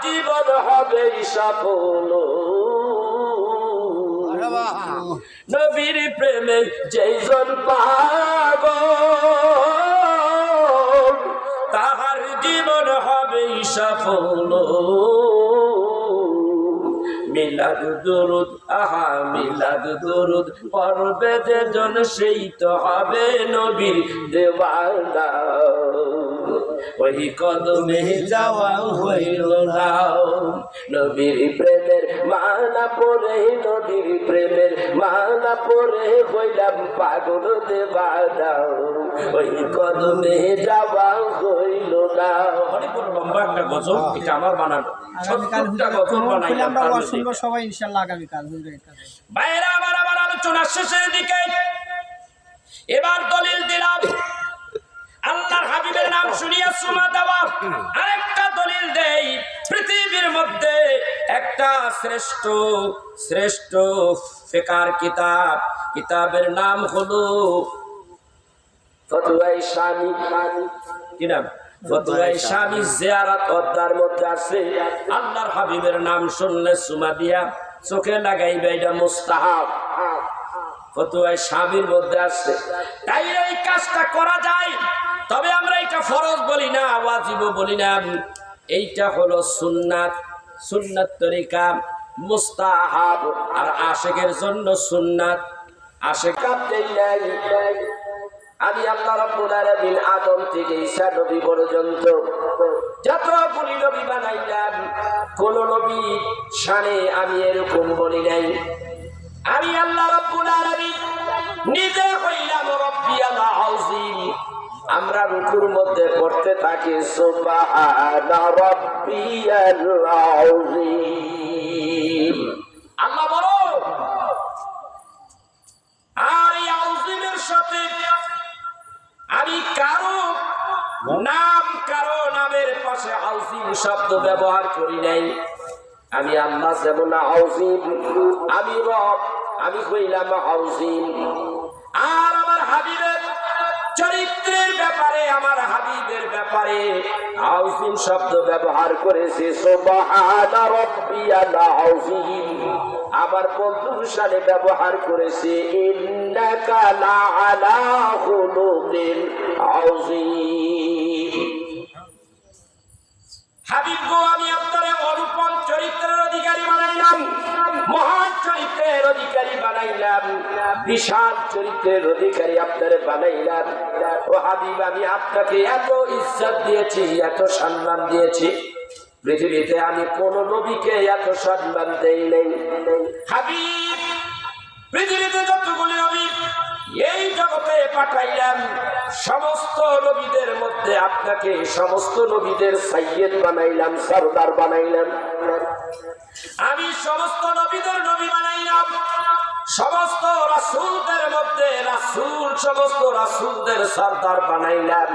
জীবন হবে সফল নবীর প্রেমে যেজন পাগল তাহার জীবন হবে সফল মিলাদ দুরুদ আহা মিলাদ দুরুদ পড়বে যেজন সেই তো হবে নবীর দেওয়ানা ওই কদমে যাওয়া হইল না নবীর প্রেমের মালা পরে নবীর প্রেমের মালা পরে হইলাম পাগল দেওয়ানা ওই কদমে যাওয়া হইল না। অনেক বড় লম্বা একটা গজল, এটা আমার বানানো। সবাই ইনশাআল্লাহ আগামীকাল বাইরে আমার আলোচনা শেষের দিকে এবার দলিল দিলাম আল্লাহর হাবিবের নাম শুনিয়া সুমা দেওয়া। আরেকটা দলিল দেই, পৃথিবীর মধ্যে একটা শ্রেষ্ঠ শ্রেষ্ঠ ফিকার কিতাবের নাম হলো ফতোয়ায়ে শামী। কি নাম? ফতোয়ায়ে শামী। জিয়ারত অধ্যায়ের মধ্যে আছে আল্লাহর হাবিবের নাম শুনলে সুমা দিয়া চোখে লাগাইবে, এটা মুস্তাহাব। ফতোয়ায়ে শামীর মধ্যে আছে, তাই এই কাজটা করা যায়। তবে আমরা এটা ফরজ বলি না, ওয়াজিবও বলি না, এইটা হলো সুন্নাত। সুন্নাত তরিকা মুস্তাহাব, আর আশিকের জন্য সুন্নাত। আশিক আমি আল্লাহ রাব্বুল আলামিন আদম থেকে ঈসা নবী পর্যন্ত যতগুলি নবী বানাইলাম, কোন নবী শানে আমি এরকম বলি নাই। আমি আল্লাহ রাব্বুল আলামিন নিজে হইলাম রাব্বিয়াল আযীম। আমরা রুকুর মধ্যে পড়তে থাকি সুবহানা রাব্বিয়াল আযীম। আল্লাহ বলো, আর এই আযীমের সাথে আমি কারো নামের পাশে আযীম শব্দ ব্যবহার করি নাই। আমি আল্লাহ যেমন আযীম, আমি রব, আমি হইলাম আযীম। আর আমার হাবিবের চরিত্রের ব্যাপারে, আমার হাবিবের ব্যাপারে আযীম শব্দ ব্যবহার করেছে সুবহানা রাব্বিয়াল আযীম। আবার বন্ধুর সাথে ব্যবহার করেছে ইন্নাকা লাআলা খুলুকিন আযীম। হাবিব গো, আমি আপনারে অনুপম চরিত্রের অধিকারী বানাইলাম, মহান চরিত্রের অধিকারী বানাইলাম, বিশাল চরিত্রের অধিকারী আপনারে বানাইলাম। ও হাবিব, আমি আপনাকে এত ইজ্জত দিয়েছি, এত সম্মান দিয়েছি, পৃথিবীতে আমি কোন নবীকে এত সম্মান দেই নাই। হাবিব, পৃথিবীতে যতগুলি নবী এই জগতে পাঠাইলাম, সমস্ত নবীদের মধ্যে আপনাকে সমস্ত নবীদের সাইয়্যেদ বানাইলাম, সরদার বানাইলাম। আমি সমস্ত নবীদের নবী বানাইলাম, সমস্ত রাসূলদের মধ্যে রাসূল, সমস্ত রাসূলদের সরদার বানাইলাম,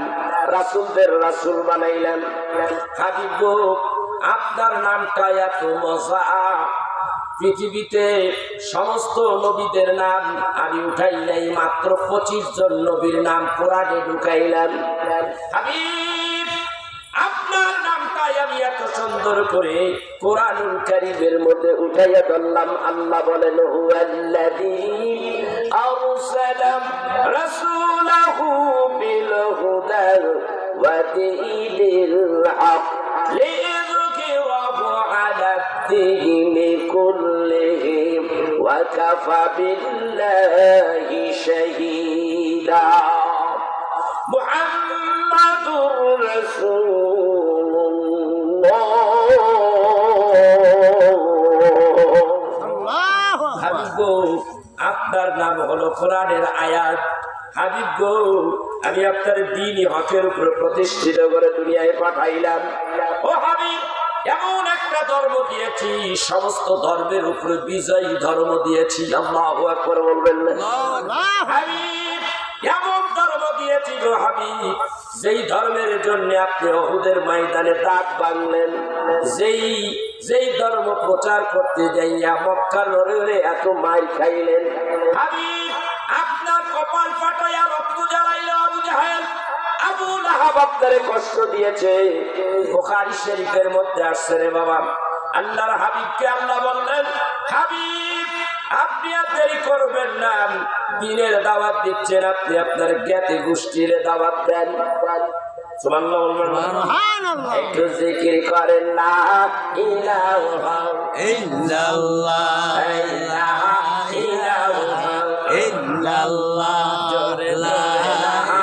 রাসূলদের রাসূল বানাইলাম। হাবিব গো, আপনার নামটা এত মজা, পৃথিবীতে সমস্ত নবীদের নাম আমি উঠাই নাই, মাত্র 25 জন নবীর নাম কোরআনে ঢুকাইলাম। হাবিব, আপনার নামটাই আমি এত সুন্দর করে কোরআনুল কারীমের মধ্যে উঠাইয়া ধরলাম। আল্লাহ বলেন, হুয়াল্লাযী আরসালা রাসূলাহু বিল হুদা ওয়া দীনিল হক লিইয়ুযহিরাহু আলা দ্দীনি কুল্লিহি ওয়া কাফা বিল্লাহি শাহীদা। মুহাম্মাদুর রাসূলুল্লাহ। হাবিব গো, আপনার নাম হলো কোরআনের আয়াত। হাবিব গো, আমি আপনার দ্বীনি হকের উপর প্রতিষ্ঠিত করে দুনিয়ায় পাঠাইলাম। ও হাবিব, এমন একটা ধর্ম দিয়েছি, সমস্ত ধর্মের উপরে বিজয়ী ধর্ম দিয়েছি। আল্লাহু আকবার বলবেন না? হাবিব, এমন ধর্ম দিয়েছি গো হাবিব, যেই ধর্মের জন্য আপনি উহুদের ময়দানে দাঁত ভাঙলেন, যেই ধর্ম প্রচার করতে যাইয়া মক্কার নগরে এত মাইর খাইলেন। হাবিব, আপনার কপাল ফাটাইয়া রক্ত জ্বালাইল আবু জাহেল, আবু লাহাব পাপ আপনারে কষ্ট দিয়েছে। বুখারী শরীফের মধ্যে আসছে রে বাবা, আল্লাহর হাবিবকে আল্লাহ বললেন, হাবিব আপনি আর দেরি করবেন না, দ্বীনের দাওয়াত দিচ্ছেন, আপনি আপনার জ্ঞাতি গোষ্ঠীর দাওয়াত দেন। সুবহানাল্লাহ সুবহানাল্লাহ। একটু জিকির করেন লা ইলাহা ইল্লাল্লাহ ইলাহা ইল্লাল্লাহ জোরে লা ইলাহা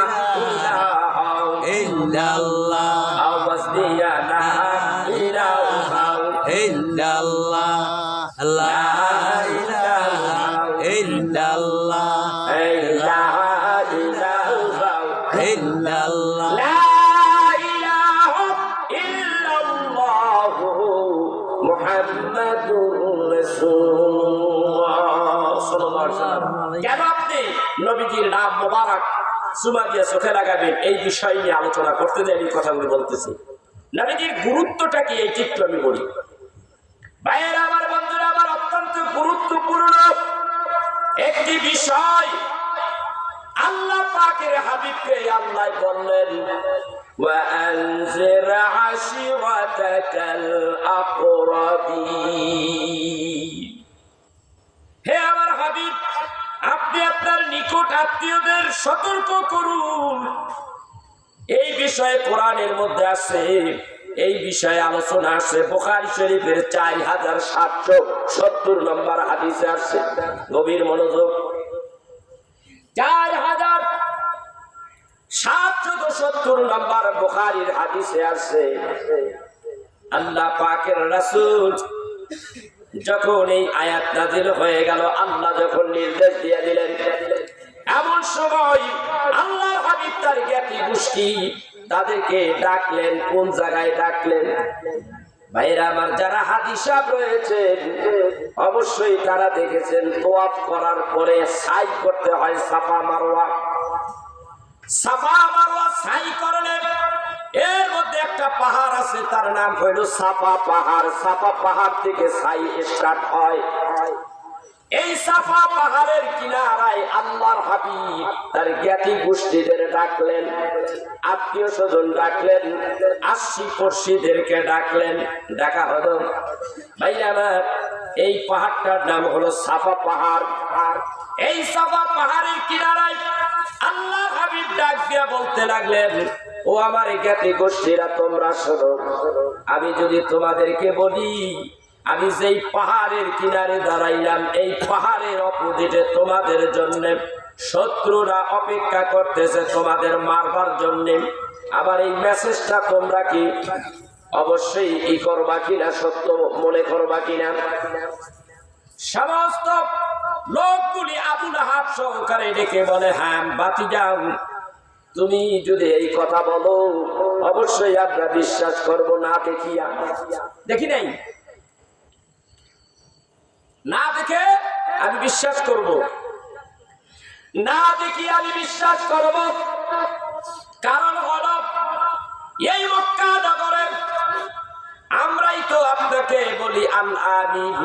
ইল্লাল্লাহ আওয়াজ দিয়া লা ইলাহা ইল্লাল্লাহ লা ইলাহা ইল্লাল্লাহ ইলাহা ইল্লাল্লাহ লা ইলাহা ইল্লাল্লাহ মুহাম্মাদুর রাসূলুল্লাহ সাল্লাল্লাহু আলাইহি ওয়াসাল্লাম। কেন আপনি নবীজির নাম মোবারক সুমা দিয়ে চোখে লাগাবেন, এই বিষয় নিয়ে আলোচনা করতে যাই এই কথাগুলো বলতেছি। নবীজির গুরুত্বটা কি এই চিত্র আমি বলি। ভাইয়েরা আমার, বন্ধুরা আমার, অত্যন্ত গুরুত্বপূর্ণ একটি বিষয়। আল্লাহ পাকের হাবিবকে আল্লাহ বললেন, وأنذر عشيرتك الأقربين। হে আমার হাবিব, আপনি আপনার নিকট আত্মীয়দের সতর্ক করুন। এই বিষয়ে কোরআনের মধ্যে আছে, এই বিষয়ে আলোচনা আছে বুখারী শরীফের 4770 নম্বর হাদিসে আছে। গভীর মনোযোগ। 4770 নম্বর বুখারীর হাদিসে আছে, আল্লাহ পাকের রাসূল যখন এই আয়াত নাযিল হয়ে গেল, আল্লাহ যখন নির্দেশ দিয়ে দিলেন, এমন সময় আল্লাহর হাবিব তার জ্ঞাতি গোষ্ঠী তাদেরকে ডাকলেন। কোন জায়গায় ডাকলেন? ভাইরা আমার, যারা হাদিসাব রয়েছেন অবশ্যই তারা দেখেছেন তোয়াফ করার পরে সাই করতে হয় সাফা মারওয়া। সাফা মারওয়া সাই করলেন, এর মধ্যে একটা পাহাড় আছে, তার নাম হইল সাফা পাহাড়। সাফা পাহাড় থেকে সাই স্টার্ট হয়। এই সাফা পাহাড়ের কিনারায় আল্লাহর হাবিব তার জ্ঞাতি গোষ্ঠীদের ডাকলেন, আত্মীয় স্বজন ডাকলেন, আশি পড়শিদেরকে ডাকলেন। ডাকা হলো, ভাই আমার, এই পাহাড়টার নাম হলো সাফা পাহাড়। এই সাফা পাহাড়ের কিনারায় আল্লাহর হাবিব ডাক দিয়া বলতে লাগলেন, ও আমার জ্ঞাতি গোষ্ঠীরা, তোমরা শোনো, আমি যদি তোমাদেরকে বলি আমি যেই পাহাড়ের কিনারে দাঁড়াইলাম, এই পাহাড়ের অপোজিটে তোমাদের জন্য শত্রুরা অপেক্ষা করতেছে তোমাদের মারবার জন্য। আবার এই মেসেজটা তোমরা কি অবশ্যই ই করবা কিনা, সত্য মনে করবা কিনা? সমস্ত লোকগুলি আবু লাহাব সহকারে ডেকে বলে, হ্যাঁ ভাতিজা, তুমি যদি এই কথা বলো অবশ্যই আমরা বিশ্বাস করবো। না দেখিয়া, দেখি নাই, না দেখে আমি বিশ্বাস করব, না দেখি আমি বিশ্বাস করব। কারণ হলো এই মক্কা নগরে আমরাই তো আপনাকে বলি আল আমিন,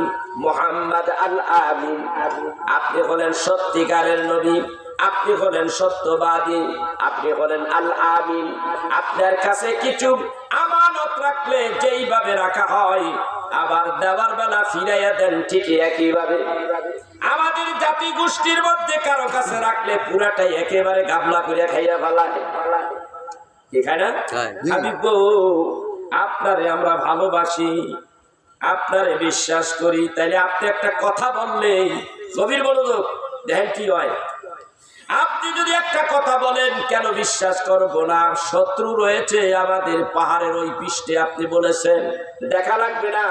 মুহাম্মদ আল আমিন। আপনি হলেন সত্যিকারের নবী, আপনি হলেন সত্যবাদী, আপনি হলেন আল আমিন। আপনার কাছে কিছু আমানত রাখলে যেইভাবে রাখা হয় আবার দেওয়ার বেলা ফিরাইয়া দেন ঠিক একইভাবে। আমাদের জাতি গোষ্ঠীর মধ্যে কারো কাছে রাখলে পুরাটাই একেবারে গাবলা করে খাইয়া ফেলায়, কি খায় না? হাবিব গো, আপনারে আমরা ভালোবাসি, আপনারে বিশ্বাস করি, তাইলে আপনি একটা কথা বললে, গভীর মনোযোগ দেখেন কি হয়। আপনি যদি একটা কথা বলেন, কেন বিশ্বাস করবো না? শত্রু রয়েছে আমাদের পাহাড়ের ওই পৃষ্ঠে, আপনি বলেছেন, দেখা লাগবে না,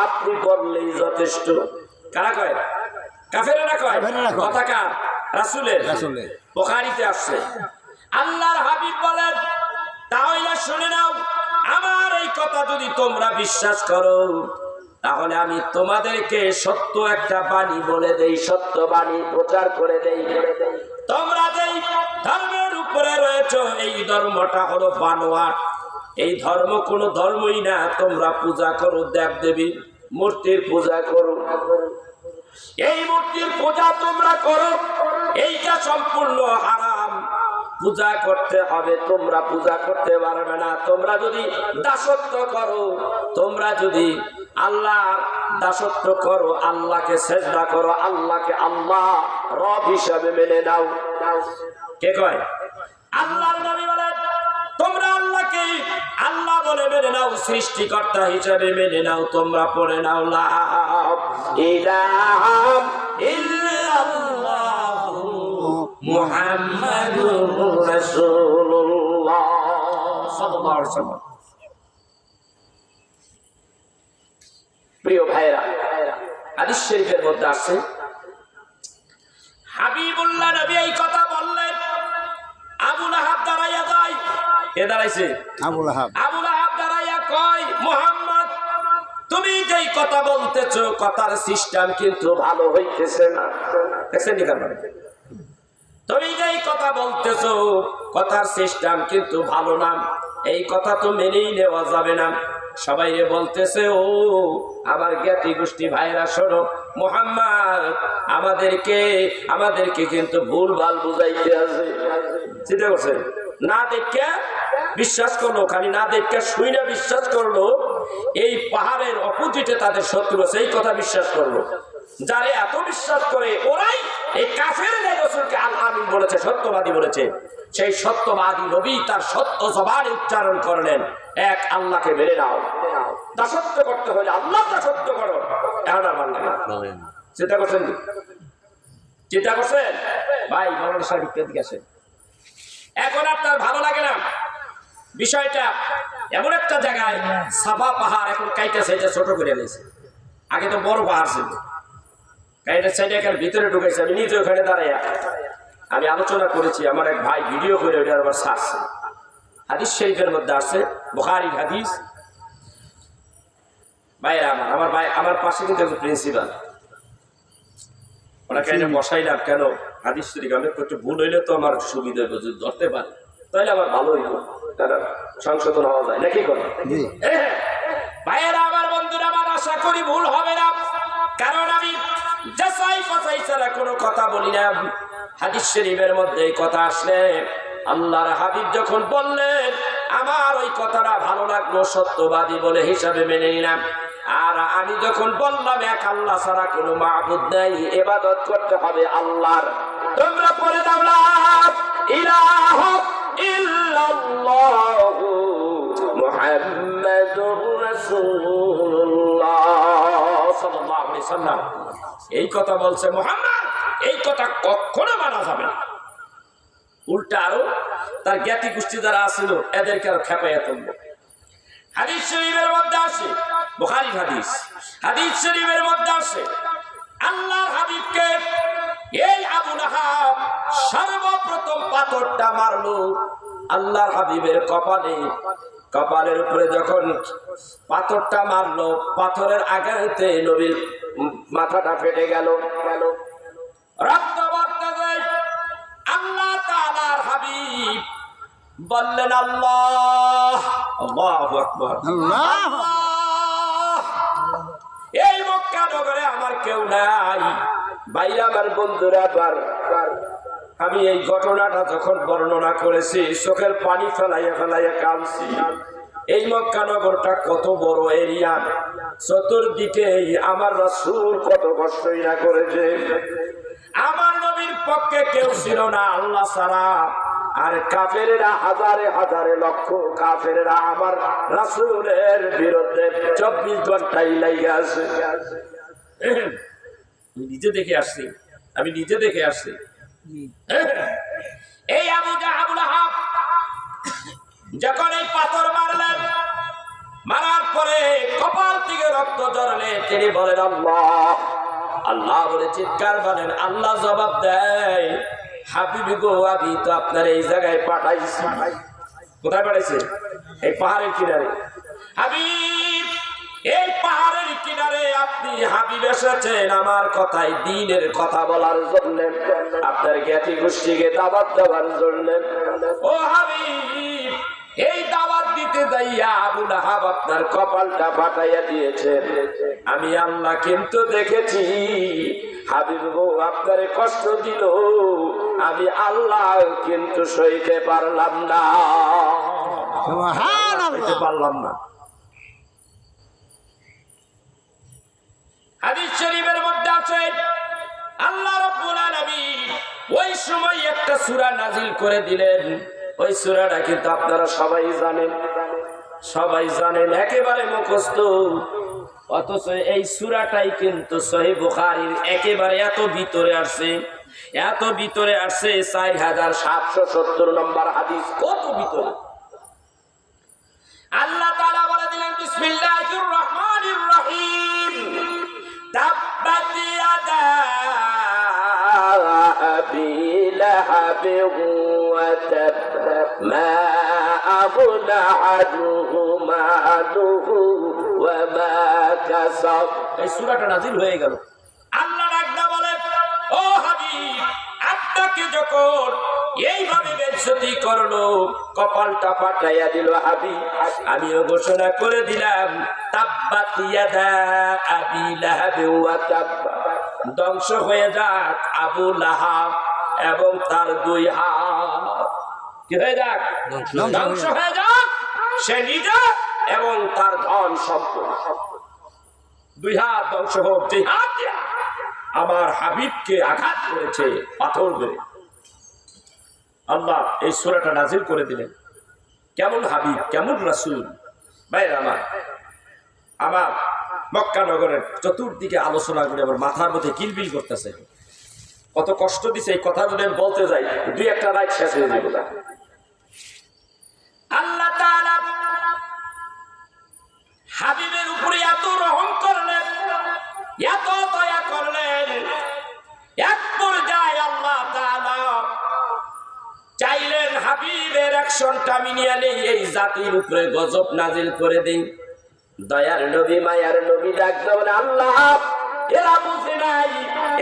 আপনি বললেই যথেষ্ট। কারা কয়? কাফেরেরা কয়। কথা কার? রাসূলের। বুখারীতে আসছে। আল্লাহর হাবিব বলেন, তাহলে শুনে নাও, আমার এই কথা যদি তোমরা বিশ্বাস করো তাহলে আমি তোমাদেরকে সত্য একটা বাণী বলে দেই, সত্য বাণী প্রচার করে দেই। তোমরা যেই ধর্মের উপরে রয়েছো এই ধর্মটা হলো বানোয়াট, এই ধর্ম কোনো ধর্মই না। তোমরা পূজা করো দেব দেবী, মূর্তির পূজা করো, এই মূর্তির পূজা তোমরা করো, এইটা সম্পূর্ণ হারাম। পূজা করতে হবে, তোমরা পূজা করতে পারবে না। তোমরা যদি দাসত্ব করো, তোমরা যদি আল্লাহর দাসত্ব করো, আল্লাহকে সেজদা করো, আল্লাহকে আল্লাহ রব হিসাবে মেনে নাও। কে কয়? আল্লাহর নবী বলেন তোমরা আল্লাহকে আল্লাহ বলে মেনে নাও, সৃষ্টিকর্তা হিসাবে মেনে নাও। তোমরা পড়ে নাও লা ইলাহা ইল্লাল্লাহু মুহাম্মাদুর রাসূলুল্লাহ সাল্লাল্লাহু আলাইহি ওয়াসাল্লাম। প্রিয় ভাইরা, হাদিস শরীফের মধ্যে আছে হাবিবুল্লাহ নবী এই কথা বললেন, আবু লাহাব দাঁড়াইয়া যায়। কে দাঁড়াইছে? আবু লাহাব। আবু লাহাব দাঁড়াইয়া কয়, মুহাম্মদ তুমি যেই কথা বলতেছো, কথার সিস্টেম কিন্তু ভালো হইতেছে না। দেখছেন নি কারণ? তুমি যেই কথা বলতেছো, কথার সিস্টেম কিন্তু ভালো না, এই কথা তো মেনেই নেওয়া যাবে না। সবাই বলতেছে, ও আমার জ্ঞাতি গোষ্ঠী ভাইরা শোনো, মুহাম্মদ আমাদেরকে কিন্তু ভুলভাল বুঝাইতে আছে। চিন্তা করছেন? না দেখে বিশ্বাস করলো, খালি না দেখে শুই না বিশ্বাস করলো, এই পাহাড়ের অপোজিটে তাদের শত্রু আছে, এই কথা বিশ্বাস করলো। যারা এত বিশ্বাস করে ওরাই এই কাফের রাসূলকে আল আমিন বলেছে, সত্যবাদী বলেছে। সেই সত্যবাদী নবী তার সত্য জবানে উচ্চারণ করলেন, এক আল্লাহকে মেনে নাও, দাসত্ব করতে হলে আল্লাহ দাসত্ব করো। এখন আর ভালো লাগে না। চিন্তা করছেন? চিন্তা করছেন ভাই? মৌলানা সাহেব দিকে আসেন। এখন আপনার ভালো লাগে না বিষয়টা? এমন একটা জায়গায় সাফা পাহাড় এখন কাইটা সাইডে ছোট করে নিয়েছে। আগে তো বড় পাহাড় ছিল, কাইটা সাইডে এখানে ভিতরে ঢুকেছে। আমি নিজে ওখানে দাঁড়াইয়া আমি আলোচনা করেছি, আমার এক ভাই ভিডিও করে ওইটা আবার ছাড়ছে। হাদিস শরীফের মধ্যে আছে, বুখারীর হাদিস। ভাইরা আমার ভাই আমার পাশে কিন্তু একজন প্রিন্সিপাল, ওনাকে এনে বসাইলাম। কেন? হাদিস শরীফ আমি একটু ভুল হইলে তো আমার সুবিধা যদি ধরতে পারে, তাহলে আমার ভালো হইল, সংশোধন হওয়া যায় নাকি? করে ভাইয়েরা আমার, বন্ধুরা আমার, আশা করি ভুল হবে না, কারণ আমি যাচাই ফাঁচাই ছাড়া কোনো কথা বলি না। হাদিস শরীফের মধ্যে এই কথা আসলে আল্লাহর হাবিব যখন বললেন, আমার ওই কথাটা ভালো লাগলো, সত্যবাদী বলে হিসাবে মেনে নিলাম। আর আমি যখন বললাম এক আল্লাহ ছাড়া কোনো মাবুদ নাই, ইবাদত করতে হবে আল্লাহর, তোমরা পড়ে দাও লা ইলাহা ইল্লাল্লাহু মুহাম্মাদুর রাসূলুল্লাহ সাল্লাল্লাহু আলাইহি ওয়াসাল্লাম। এই কথা বলছে মুহাম্মদ, এই কথা কখনো মানা যাবে না। উল্টা আরো তার জ্ঞাতি গোষ্ঠী যারা আছিল এদেরকে আরো খেপাইয়া তুলবে। হাদিস শরীফের মধ্যে আসে, বুখারীর হাদিস, হাদিস শরীফের মধ্যে আসে আল্লাহর হাবিবকে এই আবু লাহাব সর্বপ্রথম পাথরটা মারলো আল্লাহর হাবিবের কপালে। কপালের উপরে যখন পাথরটা মারলো, পাথরের আঘাতে নবীর মাথাটা ফেটে গেল, রক্ত বর্তে যায়। আল্লাহ তাআলার হাবিব বললেন, আল্লাহ, আল্লাহু আকবার, আল্লাহ, এই মক্কা নগরে আমার কেউ নাই। ভাইরা আমার, বন্ধুরা, আমি এই ঘটনাটা যখন বর্ণনা করেছি চোখের পানি ফেলাইয়া ফেলাইয়া কাঁদছি। এই মক্কা নগরটা কত বড় এরিয়া, চতুর্দিকে আমার রাসূল কত কষ্টই না করেছে। আমার নবীর পক্ষে কেউ ছিল না আল্লাহ ছাড়া। আর কাফেরেরা হাজারে হাজারে লক্ষ কাফেরেরা আমার রাসূলের বিরুদ্ধে 24 ঘন্টাই লাগিয়ে আছে। আমি নিজে দেখে আসছি, আমি নিজে দেখে আসছি। এই আবু লাহাব যখন এই পাথর মারলেন, মারার পরে কপাল থেকে রক্ত ঝরলে তিনি বলেন আল্লাহ, আল্লাহ বলে চিৎকার বলেন। আল্লাহ জবাব দেয়, হাবিবি গো, আমি তো আপনার এই জায়গায় পাঠাইছি। কোথায় পাঠাইছে? এই পাহাড়ের কিনারে। হাবিব, এই পাহাড়ের কিনারে আপনি হাবিব এসেছেন আমার কথায় দ্বীনের কথা বলার জন্য, আপনার জ্ঞাতি গোষ্ঠীকে দাওয়াত দেওয়ার জন্য। ও হাবিব, এই দাওয়াত দিতে করতে যাইয়া আবু লাহাব আপনার কপালটা ফাটাইয়া দিয়েছেন। আমি আল্লাহ কিন্তু দেখেছি হাবিব গো আপনারে কষ্ট দিল, আমি আল্লাহ কিন্তু সইতে পারলাম না, সইতে পারলাম না। হাদিস শরীফের মধ্যে আছে আল্লাহ রাব্বুল আলামিন ওই সময় একটা সূরা নাজিল করে দিলেন। ওই সূরাটা কিন্তু আপনারা সবাই জানেন, একেবারে মুখস্থ। অথচ এই সূরাটাই কিন্তু সহিহ বুখারীর একেবারে এত ভিতরে আসছে 4770 নম্বর হাদিস। কত ভিতরে! আল্লাহ তাআলা বলে দিলেন বিসমিল্লাহির রহমানির রহিম, তাব্বাত ইয়াদা আবি লাহাব ওয়া তাব মা আবনা আনহু মালুহু ওয়া মা কাসাব। এই সূরাটা নাযিল হয়ে গেল। আল্লাহ ডাকদা বলে, ও হাবিব, আপনাকে যখন এইভাবে বেজ্জতি করলো, কপালটা ফাটাইয়া দিল হাবিব, আমিও ঘোষণা করে দিলাম তাব্বাত ইয়াদা আবি লাহাব ওয়া তাব, ধ্বংস হয়ে যাক আবু লাহাব এবং তার দুই হাত। কি হয়ে যাক? ধ্বংস হয়ে যাক সে নিজে এবং তার ধন সম্পদ। দুই হাত ধ্বংস হোক, যে হাত দিয়া আমার হাবিবকে আঘাত করেছে পাথর ধরে। আল্লাহ এই সূরাটা নাজিল করে দিলেন। কেমন হাবিব, কেমন রাসূল! ভাইরা আমার মক্কা নগরের চতুর্দিকে আলোচনা করে আমার মাথার মধ্যে কিলবিল করতেছে। কত কষ্ট দিছে এই কথা যদি বলতে যাই, দুই একটা রাত শেষ হয়ে যাবে না। আল্লাহ তাআলা হাবিবের উপরে এত রহম করলেন, এত দয়া করলেন, এক পর্যায়ে আল্লাহ তাআলা চাইলেন হাবিবের অ্যাকশনটা মিলিয়ে নেই, এই জাতির উপরে গজব নাজিল করে দেই। দয়ার নবী, মায়ার নবী ডাক দেন, আল্লাহ এরা বুঝে নাই,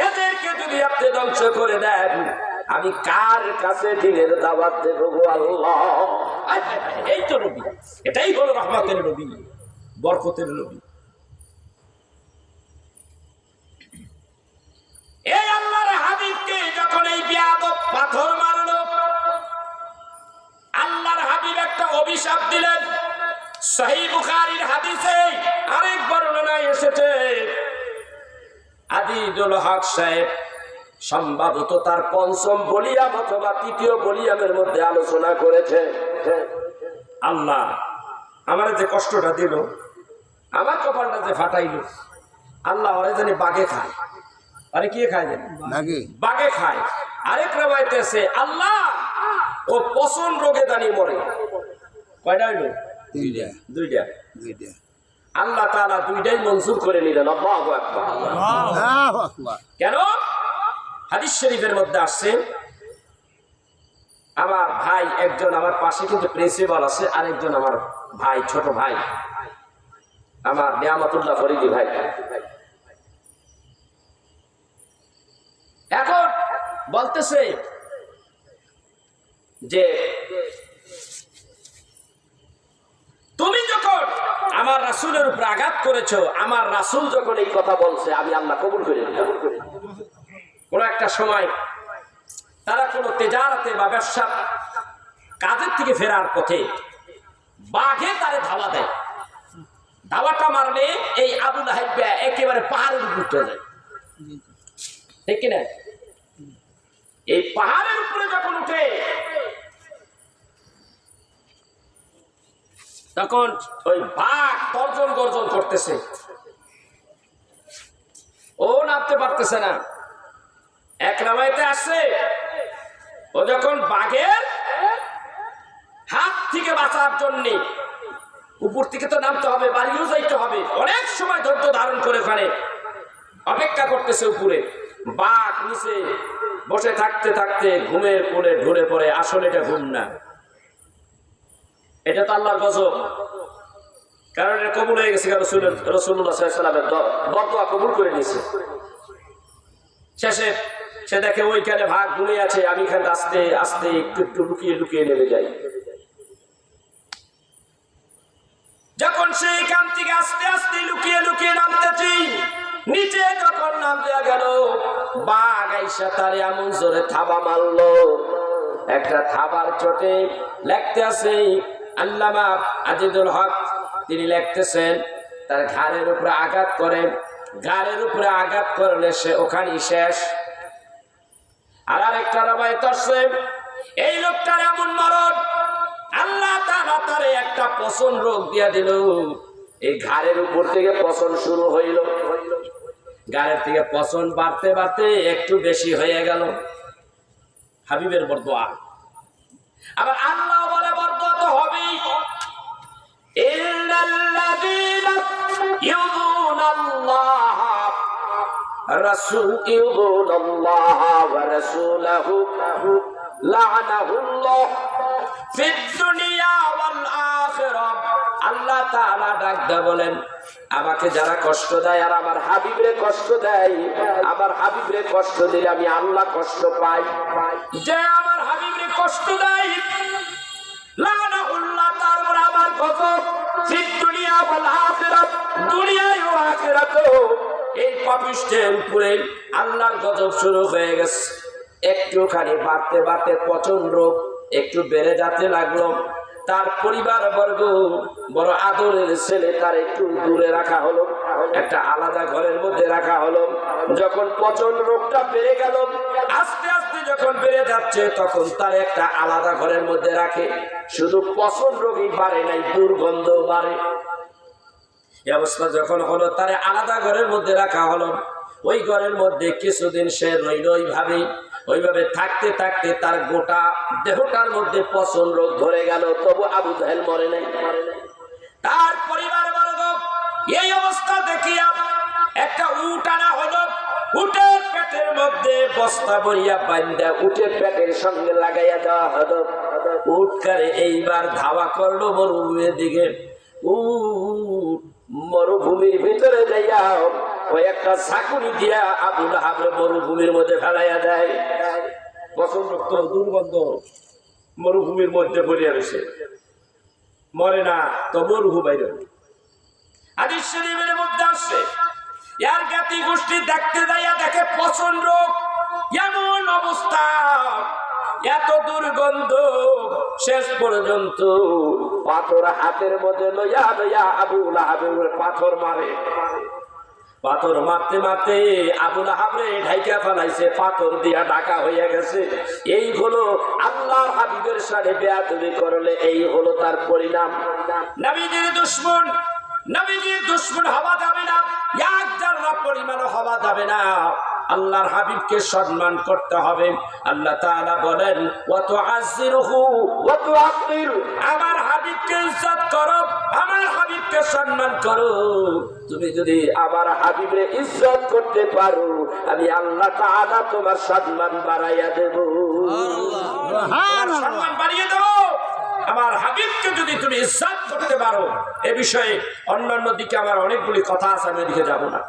এদেরকে যদি আপনি ধ্বংস করে দেন আমি কার কাছে দিনের দাওয়াত দেব গো আল্লাহ। এই তো নবী, এটাই হলো রহমতের নবী, বরকতের নবী। এই আল্লাহর হাবিবকে যখন এই বেয়াদব পাথর মারলো, আল্লাহর হাবিব একটা অভিশাপ দিলেন। সহিহ বুখারীর হাদিসে আরেক বর্ণনায় এসেছে, আজিজুল হক সাহেব সম্ভবত তার পঞ্চম বলিয়াম অথবা তৃতীয় বলিয়ামের মধ্যে আলোচনা করেছে, আল্লাহ আমার যে কষ্টটা দিল, আমার কপালটা যে ফাটাইল, আল্লাহ ওরে জানি বাঘে খায়। আরে কি খায় জানি? বাঘে খায়। আরেক রাওয়ায়াতে আছে আল্লাহ ও পচন রোগে জানি মরে। কয়টা হইল? দুইটা। আল্লাহ তাআলা দুইটাই মঞ্জুর করে নিলেন। আল্লাহু আকবার, আল্লাহু আকবার। কেন? হাদিস শরীফের মধ্যে আসছে, আমার ভাই একজন আমার পাশে কিন্তু প্রিন্সিপাল আছে, আরেকজন আমার ভাই, ছোট ভাই, আমার নিয়ামতুল্লাহ ফরিদি ভাই। এখন বলতেছে যে তুমি যখন আমার রাসূলের উপর আঘাত করেছো, আমার রাসূল যখন এই কথা বলছে, আমি আল্লাহ কবুল করে নিলাম। কোন একটা সময় তারা কোনো তেজারাতে বা ব্যবসা কাজের থেকে ফেরার পথে বাঘে তারে ধাওয়া দেয়। ধাওয়াটা মারলে এই আবু লাহাব একেবারে পাহাড়ের উপর উঠে যায়, ঠিক কিনা? এই পাহাড়ের উপরে যখন উঠে, তখন ওই বাঘ তর্জন গর্জন করতেছে, ও নামতে পারতেছে না। এক রাওয়ায়াতে আসছে, ও যখন বাঘের হাত থেকে বাঁচার জন্য উপর থেকে তো নামতে হবে, বাড়িও যাইতে হবে, অনেক সময় ধৈর্য ধারণ করে ওখানে অপেক্ষা করতেছে উপরে। বাঘ নিচে বসে থাকতে থাকতে ঘুমের কোলে ঢলে পড়ে। আসলে এটা ঘুম না, এটা তো আল্লাহর গজব। কারণ এটা কবুল হয়ে গেছে, রাসূলুল্লাহ সাল্লাল্লাহু আলাইহি ওয়াসাল্লামের বদদোয়া কবুল করে নিয়েছে। শেষে সে দেখে ওইখানে ভাগ ঘুমিয়ে আছে, আমি এখানে আস্তে আস্তে একটু একটু লুকিয়ে লুকিয়ে নেমে যাই। সেইখান থেকে আস্তে আস্তে লুকিয়ে লুকিয়ে নামতেছি। নিচে যখন নাম দেয়া গেল, বাঘ আইসা তারে এমন জোরে থাবা মারলো, একটা থাবার চোটে লিখতে আছে আল্লামা আজিজুল হক, তিনি লিখতেছেন তার ঘাড়ের উপরে আঘাত করে, ঘাড়ের উপরে আঘাত করলে সে ওখানেই শেষ। আর আরেকটা রবায়ত আছে এই লোকটার এমন মরণ, আল্লাহ তাআলা তারে একটা পচন রোগ দিয়া দিল। এই ঘাড়ের উপর থেকে পচন শুরু হইল, ঘাড়ের থেকে পচন বাড়তে বাড়তে একটু বেশি হয়ে গেল। হাবিবের বরদোয়া। আবার আল্লাহ বলে বরদোয়া তো হবেই, ইল্লাল্লাযীনা ইউযুনাল্লাহ রাসূলুল্লাহ ওয়া রাসূলুহু লা'নাহুল্লাহ ফিদ দুনিয়া ওয়াল আখিরাহ। আল্লাহ তাআলা ডাক দিয়ে বলেন, আমাকে যারা কষ্ট দেয় আর আমার হাবিবরে কষ্ট দেয়, আমার হাবিবরে কষ্ট দিলে আমি আল্লাহ কষ্ট পাই। যে আমার হাবিবরে কষ্ট দেয়, লানাহুল্লাহ, তার উপর আমার গজব, ফিদ দুনিয়া ওয়াল আখিরাত, দুনিয়ায় ও আখিরাতে এই পাপিষ্ঠের উপরে আল্লাহর গজব শুরু হয়ে গেছে। একটুখানি বাড়তে বাড়তে পচন রোগ একটু বেড়ে যেতে লাগলো। তার পরিবার বর্গ, বড় আদরের ছেলে, তার একটু দূরে রাখা হলো, একটা আলাদা ঘরের মধ্যে রাখা হলো। যখন পচন রোগটা বেড়ে গেল, আস্তে আস্তে যখন বেড়ে যাচ্ছে, তখন তার একটা আলাদা ঘরের মধ্যে রাখে। শুধু পচন রোগই বাড়ে নাই, দুর্গন্ধ বাড়ে। এই অবস্থা যখন হলো, তার আলাদা ঘরের মধ্যে রাখা হলো। ওই ঘরের মধ্যে কিছুদিন সে রইল ওইভাবে থাকতে থাকতে তার গোটা দেহটার মধ্যে পচন রোগ ধরে গেল। তবু আবু জাহেল মরে নাই। তার পরিবার বর্গ এই অবস্থা দেখিয়া একটা উট আনা হলো, উটের পেটের মধ্যে বস্তা ভরিয়া বান্ধা উটের পেটের সঙ্গে লাগাইয়া দেওয়া হলো। উট কারে এইবার ধাওয়া করলো মরুভূমির দিকে। উট মরুভূমির ভিতরে যাইয়া ওই একটা ছাকুনি দিয়া আবু লাহাবের মরুভূমির মধ্যে ফেলাইয়া দেয়। পছন্দ তো দুর্গন্ধ মরুভূমির মধ্যে পড়িয়া রয়েছে, মরে না, তবু রুহু বাইরে। হাদিস শরীফের মধ্যে আসছে, এর জ্ঞাতি গোষ্ঠী দেখতে যাইয়া দেখে পচন রোগ, এমন অবস্থা, এত দুর্গন্ধ, শেষ পর্যন্ত পাথর হাতের মধ্যে লইয়া লইয়া আবু লাহাবের পাথর মারে। পাথর মারতে মারতে আবু লাহাবরে ঢাইকা ফেলাইছে, পাথর দিয়া ঢাকা হইয়া গেছে। এই হলো আল্লাহর হাবিবের সাথে বেয়াদবি করলে এই হলো তার পরিণাম। নবীজির দুশমন হওয়া যাবে না, এক জাররা পরিমাণ হওয়া যাবে না। আল্লাহর হাবিবকে সম্মান করতে হবে। আল্লাহ তাআলা বলেন, ওয়া তুআযিরুহু ওয়া তুআক্কির, আমার হাবিবকে ইজ্জত করো, আমার হাবিবকে সম্মান করো। তুমি যদি আমার হাবিবরে ইজ্জত করতে পারো, আমি আল্লাহ তাআলা তোমার সম্মান বাড়াইয়া দেব। সুবহানাল্লাহ, সম্মান বাড়িয়ে দেব। আমার হাবিবকে যদি তুমি ইজ্জত করতে পারো, এ বিষয়ে অন্যান্য দিকে আমার অনেকগুলি কথা আছে, আমি এদিকে যাব না।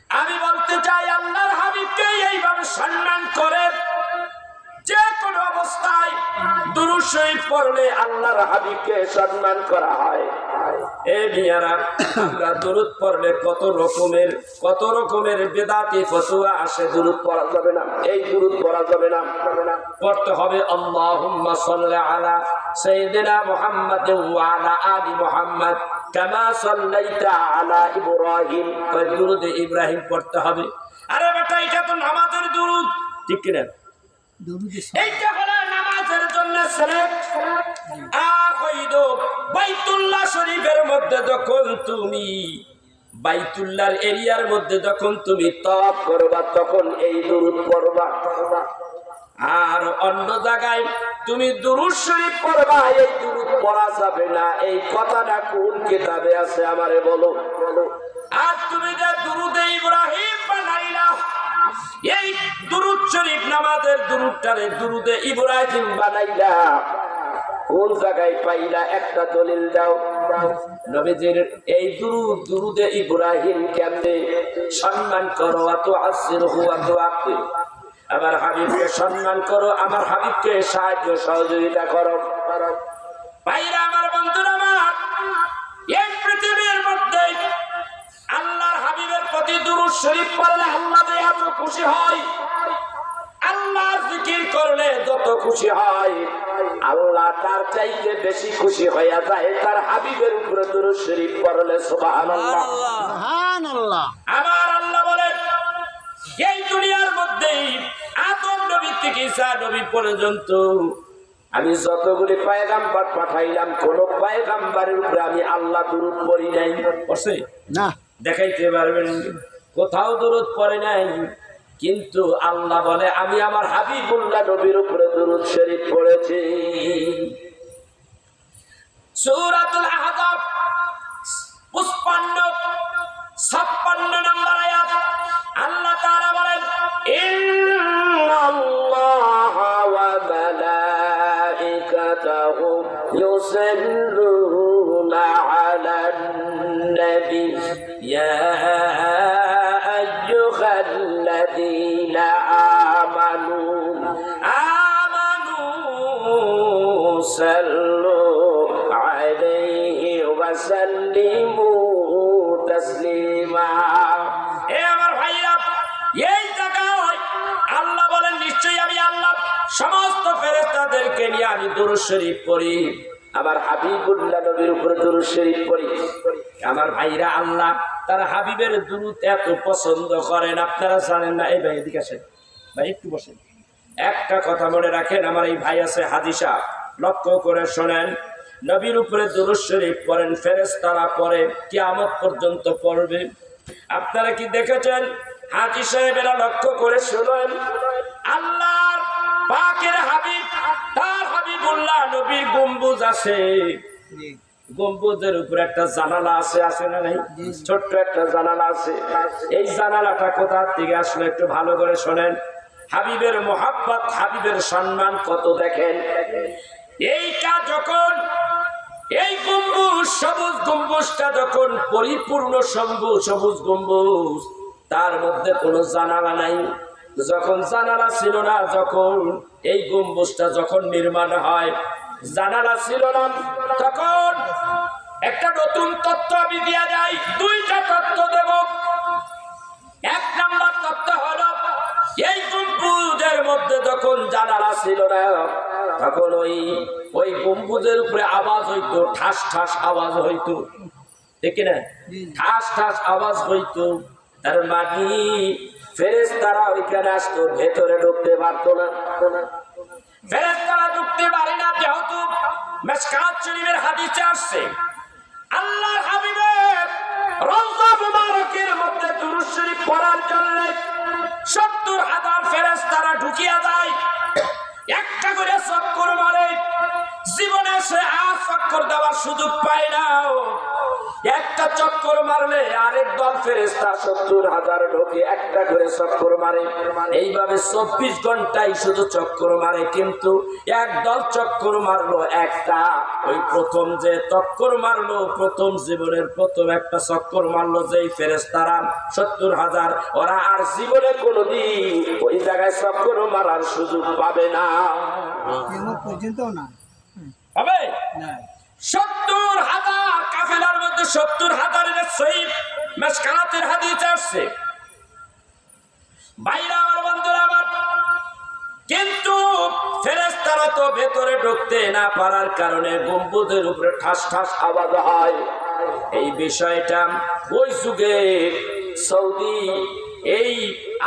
আমি বলতে চাই, আল্লাহর হাবিবকে এইভাবে সম্মান করে যে কোনো অবস্থায় দুরূদ শরীফ পড়লে আল্লাহর হাবিবকে সম্মান করা হয়। এই মিয়ারা, আমরা দুরূদ পড়লে কত রকমের বেদাতি ফতোয়া আসে। দুরূদ পড়া যাবে না, এই দুরূদ পড়া যাবে না, পড়তে হবে আল্লাহুম্মা সাল্লি আলা সাইয়্যিদিনা মুহাম্মাদ ওয়া আলা আলি মুহাম্মাদ কামা সাল্লাইতা আলা ইব্রাহিম। দুরূদে ইব্রাহিম পড়তে হবে। আরে বেটা, এটা তো নামাজের দুরূদ, ঠিক কি না? এইটা হলো নামাজের জন্য সিলেক্ট। বাইতুল্লাহ শরীফের মধ্যে যখন তুমি, বাইতুল্লাহর এরিয়ার মধ্যে যখন তুমি তওয়াফ করবা, তখন এই দুরূদ পড়বা। আর অন্য জায়গায় তুমি দুরূদ শরীফ পড়বা, এই দুরূদ পড়া যাবে না। এই কথাটা কোন কিতাবে আছে আমারে বলো। আর তুমি যে দুরূদে ইব্রাহিম বানাইলা, এই দুরূদ শরীফ নামাজের দুরূদটারে দুরূদে ইব্রাহিম বানাইলা, কোন জায়গায় পাইলা? একটা দলিল দাও। নবীজির এই দুরূদে ইব্রাহিম কেমনে সম্মান করো? এত আসিরহু এত আকির, আমার হাবিবকে সম্মান করো, আমার হাবিবকে সাহায্য সহযোগিতা করো। ভাইরা আমার, বন্ধুরা আমার, এই শরীফ পড়লে আল্লাহ যে এত খুশি হয়, আল্লাহর জিকির করলে যত খুশি হয়, আল্লাহ তার চাইতে বেশি খুশি হইয়া যায় তার হাবিবের উপরে দুরূদ শরীফ পড়লে। সুবহানাল্লাহ। সুবহানাল্লাহ। আমার আল্লাহ বলেন, এই দুনিয়ার মধ্যে আদম নবী থেকে ঈসা নবী পর্যন্ত আমি যতগুলি পয়গাম্বর পাঠাইলাম, কোন পয়গাম্বরের উপরে আমি আল্লাহ দুরূদ পড়ি নাই। পড়ছে না, দেখাইতে পারবেন? কোথাও দুরূদ পড়ে নাই। কিন্তু আল্লাহ বলে আমি আমার হাবিবুল্লাহ নবীর উপরে দুরূদ শরীফ পড়েছি। সূরাতুল আহজাব 56 নম্বর আয়াত আল্লাহ তাআলা বলেন, ইন্নাল্লাহা ওয়া মালাইকাতাহু ইউসাল্লুনা আলান নবী ইয়া আইয়ুহাল্লাযীনা আমানু সাল্লু আলাইহি ওয়া সাল্লিমু তাসলিমা। এ আমার ভাইরা, এই জায়গায় আল্লাহ বলেন নিশ্চয়ই আমি আল্লাহ সমস্ত ফেরেশতাদেরকে নিয়ে আমি দুরূদ শরীফ পড়ি, আমার হাবিবুল্লাহ নবীর উপরে দুরূদ শরীফ পড়ি। আমার ভাইরা, আল্লাহ তার হাবিবের দুরূদ এত পছন্দ করেন, আপনারা জানেন না? এই ভাই এদিকে আসেন, ভাই একটু বসেন। একটা কথা মনে রাখেন, আমার এই ভাই আছে হাদিসা, লক্ষ্য করে শোনেন। নবীর উপরে দুরূদ শরীফ পড়েন, ফেরেশতারা পড়ে, কিয়ামত পর্যন্ত পড়বে। আপনারা কি দেখেছেন? হাজী সাহেবেরা লক্ষ্য করে শুনেন, আল্লাহর পাকের হাবিব, তার হাবিবুল্লাহ নবীর গম্বুজ আছে, জি গম্বুজের উপরে একটা জানালা আছে, আছে না নাই? ছোট্ট একটা জানালা আছে। এই জানালাটা কোথা থেকে আসলে একটু ভালো করে শোনেন। হাবিবের মোহাব্বত, হাবিবের সম্মান কত দেখেন। এইটা যখন, এই গম্বুজ, সবুজ গম্বুজটা যখন পরিপূর্ণ সবুজ গম্বুজ, তার মধ্যে কোনো জানালা নাই। যখন জানালা ছিল না, যখন এই গম্বুজটা যখন নির্মাণ হয়, জানালা ছিল না, তখন একটা নতুন তত্ত্ব আমি দিয়া যাই। দুইটা তত্ত্ব দেব। এক নম্বর তত্ত্ব হলো, এই গম্বুজের মধ্যে যখন জানালা ছিল না, তখন ওই গম্বুজের উপরে আওয়াজ হইতো, ঠাস ঠাস আওয়াজ হইতো, ঠিক না? ঠাস ঠাস আওয়াজ হইতো। তার মানে ফেরেশতারা ওইখানে আসতো, ভেতরে ঢুকতে পারতো না। ফেরেশতারা ঢুকতে পারে না, যেহেতু মিশকাত শরীফের হাদিসে আসছে, আল্লাহর হাবিবের রওজা মুবারকের মধ্যে দুরূদ শরীফ পড়ার জন্য ৭০,০০০ ফেরেশতারা ঢুকিয়া যায়, একটা করে চক্কর মারে। জীবনে সে আর চক্কর দেওয়ার সুযোগ পায় না। একটা চক্কর মারলে আরেক দল ফেরেশতা ৭০,০০০ ঢোকে, একটা করে চক্কর মারে। এইভাবে ২৪ ঘন্টায় শুধু চক্কর মারে। কিন্তু এক দল চক্কর মারলো একটা, ওই প্রথম যে চক্কর মারলো, প্রথম জীবনের প্রথম একটা চক্কর মারলো যেই ফেরেশতারা ৭০,০০০, ওরা আর জীবনে কোনোদিন ওই জায়গায় চক্কর মারার সুযোগ পাবে না। কিয়ামত পর্যন্ত না হবে না। ৭০,০০০ কাফেলার মধ্যে ৭০,০০০ শহীদ মিশকাতের হাদিসে আসছে। ভাইরা আমার, বন্ধুরা আমার, কিন্তু ফেরেশতারা তো ভেতরে ঢুকতে না পারার কারণে গম্বুজের উপরে ঠাস ঠাস আওয়াজ হয়। এই বিষয়টা ওই যুগে সৌদি, এই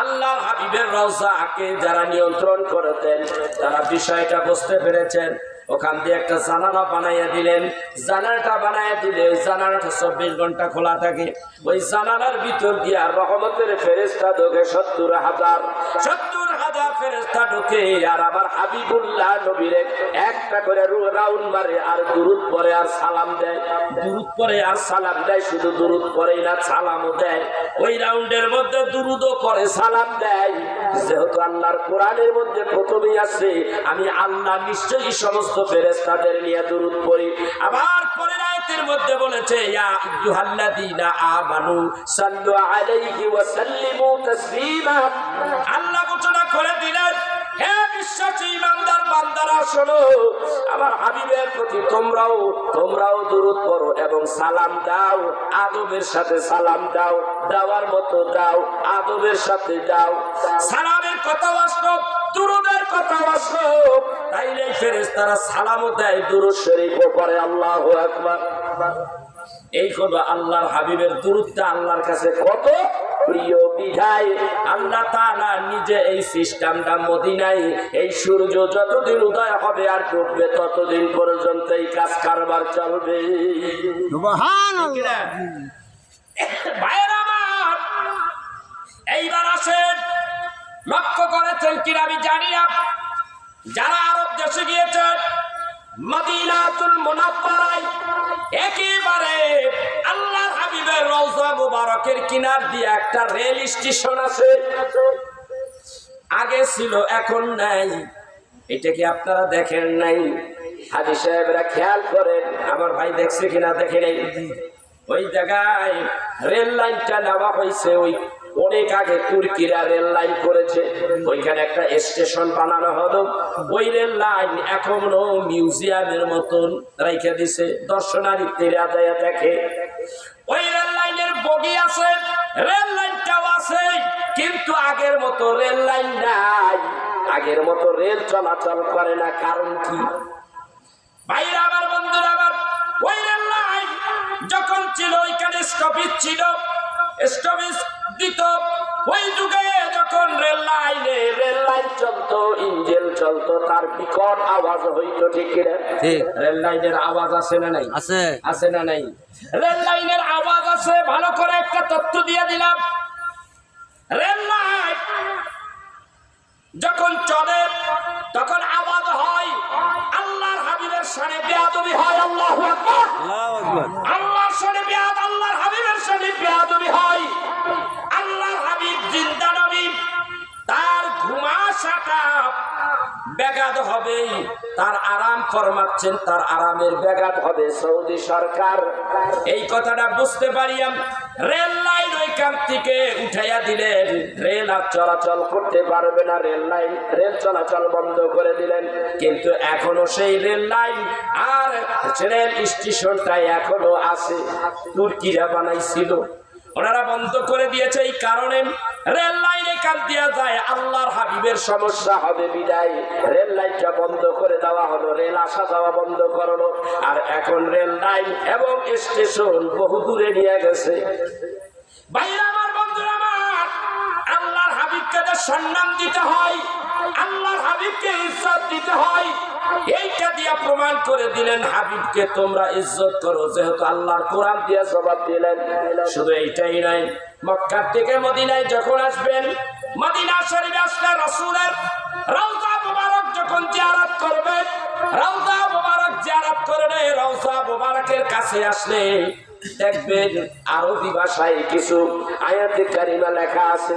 আল্লাহর হাবিবের রওজাকে যারা নিয়ন্ত্রণ করতেন, তারা বিষয়টা বুঝতে পেরেছেন। ওখান দিয়ে একটা জানালা বানাইয়া দিলেন। জানালাটা বানাইয়া দিলে ওই জানালাটা ২৪ ঘন্টা খোলা থাকে। ওই জানালার ভিতর দিয়া রহমতের ফেরেশতা ঢোকে ৭০,০০০ ফেরেশতা ঢোকে। আর আমার হাবিবুল্লাহ নবীরে একটা করে রাউন্ড মারে, আর দুরূদ পড়ে আর সালাম দেয়। দুরূদ পড়ে আর সালাম দেয়, শুধু দুরূদ পড়েই না, সালামও দেয়। ওই রাউন্ডের মধ্যে দুরূদও পড়ে, সালাম দেয়। যেহেতু আল্লাহর কোরআনের মধ্যে প্রথমেই আছে, আমি আল্লাহ নিশ্চয়ই সমস্ত ফেরেশতাদের নিয়ে দুরূদ পড়ি। আবার পরের আয়াতের মধ্যে বলেছে, ইয়া আইয়ুহাল্লাযীনা আমানু সাল্লু আলাইহি ওয়া সাল্লিমু তাসলিমা। আল্লাহ ঘোষণা করে দিলেন, হে বিশ্বাসী ইমানদার বান্দারা শোনো, আমার হাবিবের প্রতি তোমরাও দুরূদ পড়ো এবং সালাম দাও, আদবের সাথে সালাম দাও, দেওয়ার মতো দাও, আদবের সাথে দাও। সালামের কথা আসলো, দুরূদের কথা আসলো, তাইলে ফেরেশতারা সালামও দেয়, দুরূদ শরীফও পড়ে। আল্লাহু আকবার। এই হলো আল্লাহর হাবিবের দুরূদটা আল্লাহর কাছে কত প্রিয়। বিধায় আল্লাহ তাআলা নিজে এই সিস্টেমটা মদিনায়, এই সূর্য যতদিন উদয় হবে আর ডুববে ততদিন পর্যন্ত এই কাজ কারবার চলবে। সুবহানাল্লাহ। ভাইয়েরা আমার, এইবার আসেন, লক্ষ্য করেছেন কিনা আমি জানি না, যারা আরব দেশে গিয়েছেন মদিনাতুল মুনাওয়ারায় একেবারে আল্লাহর হাবিবের রওজা মুবারকের কিনার দিয়ে একটা রেল স্টেশন আছে, আগে ছিল এখন নাই। এটা কি আপনারা দেখেন নাই? হাজী সাহেবরা খেয়াল করেন, আমার ভাই দেখছে কিনা দেখে নেই। ওই জায়গায় রেল লাইনটা নেওয়া হয়েছে, ওই অনেক আগে তুর্কিরা রেল লাইন করেছে, ওইখানে একটা স্টেশন বানানো হলো। ওই রেল লাইন এখনো মিউজিয়ামের মতন রেখে দিছে, দর্শনার্থীরা যায় দেখে। ওই রেল লাইনের বগি আছে, রেল লাইনটাও আছে, কিন্তু আগের মতো রেল লাইন নাই, আগের মতো রেল চলাচল করে না। কারণ কি? ভাইরা আমার, বন্ধুরা আমার, ওই রেল লাইন যখন ছিল ওইখানে স্টপেজ ছিল, স্টপেজ দিত। ওই যুগে যখন রেল লাইন চলতো, ইঞ্জিন চলতো, তার বিকট আওয়াজ হইতো, ঠিক কিনা? রেল লাইনের আওয়াজ আছে না নাই? আছে না নাই? রেল লাইনের আওয়াজ আছে। ভালো করে একটা তথ্য দিয়ে দিলাম, রেল লাইন যখন চলে তখন আওয়াজ হয়, আল্লাহর হাবিবের শানে বেয়াদবি হয়। আল্লাহু আকবার। আল্লাহর শানে বেয়াদ, আল্লাহর হাবিবের শানে বেয়াদবি হয়। আল্লাহর হাবিব জিন্দা নবী, তার ঘুমাসাটা ব্যাঘাত হবে, তার আরাম ফরমাচ্ছেন, তার আরামের ব্যাঘাত হবে সৌদি সরকার। এই কথাটা বুঝতে পারিয়াম রেল লাইন ওইখান থেকে উঠাইয়া দিলেন, রেল আর চলাচল করতে পারবে না, রেল চলাচল বন্ধ করে দিলেন। কিন্তু এখনো সেই রেল লাইন আর রেল স্টেশনটা এখনো আছে, তুর্কিরা বানাইছিল, ওনারা বন্ধ করে দিয়েছে। এই কারণে রেল লাইনে কান দিয়া যায়, আল্লাহর হাবিবের সমস্যা হবে বিদায় রেল লাইনটা বন্ধ করে দেওয়া হলো, রেল আসা যাওয়া বন্ধ করলো। আর এখন রেল লাইন এবং স্টেশন বহু দূরে নিয়ে গেছে। ভাইরা আমার, বন্ধুরা আমার, আল্লাহর হাবিবকে যে সম্মান দিতে হয়, আল্লাহর হাবিবকে ইজ্জত দিতে হয়, এইটা দিয়া প্রমাণ করে দিলেন হাবিবকে তোমরা ইজ্জত করো, যেহেতু আল্লাহর কোরআন দিয়া জবাব দিলেন। শুধু এইটাই নয়, মক্কা থেকে মদিনায় যখন আসবেন, মদিনা শরীফে আসলে রাসূলের রওজা মুবারক যখন জিয়ারত করবেন, রওজা মুবারক জিয়ারত করে রওজা মুবারকের কাছে আসলে দেখবেন আরবি ভাষায় কিছু আয়াতে কারিমা লেখা আছে,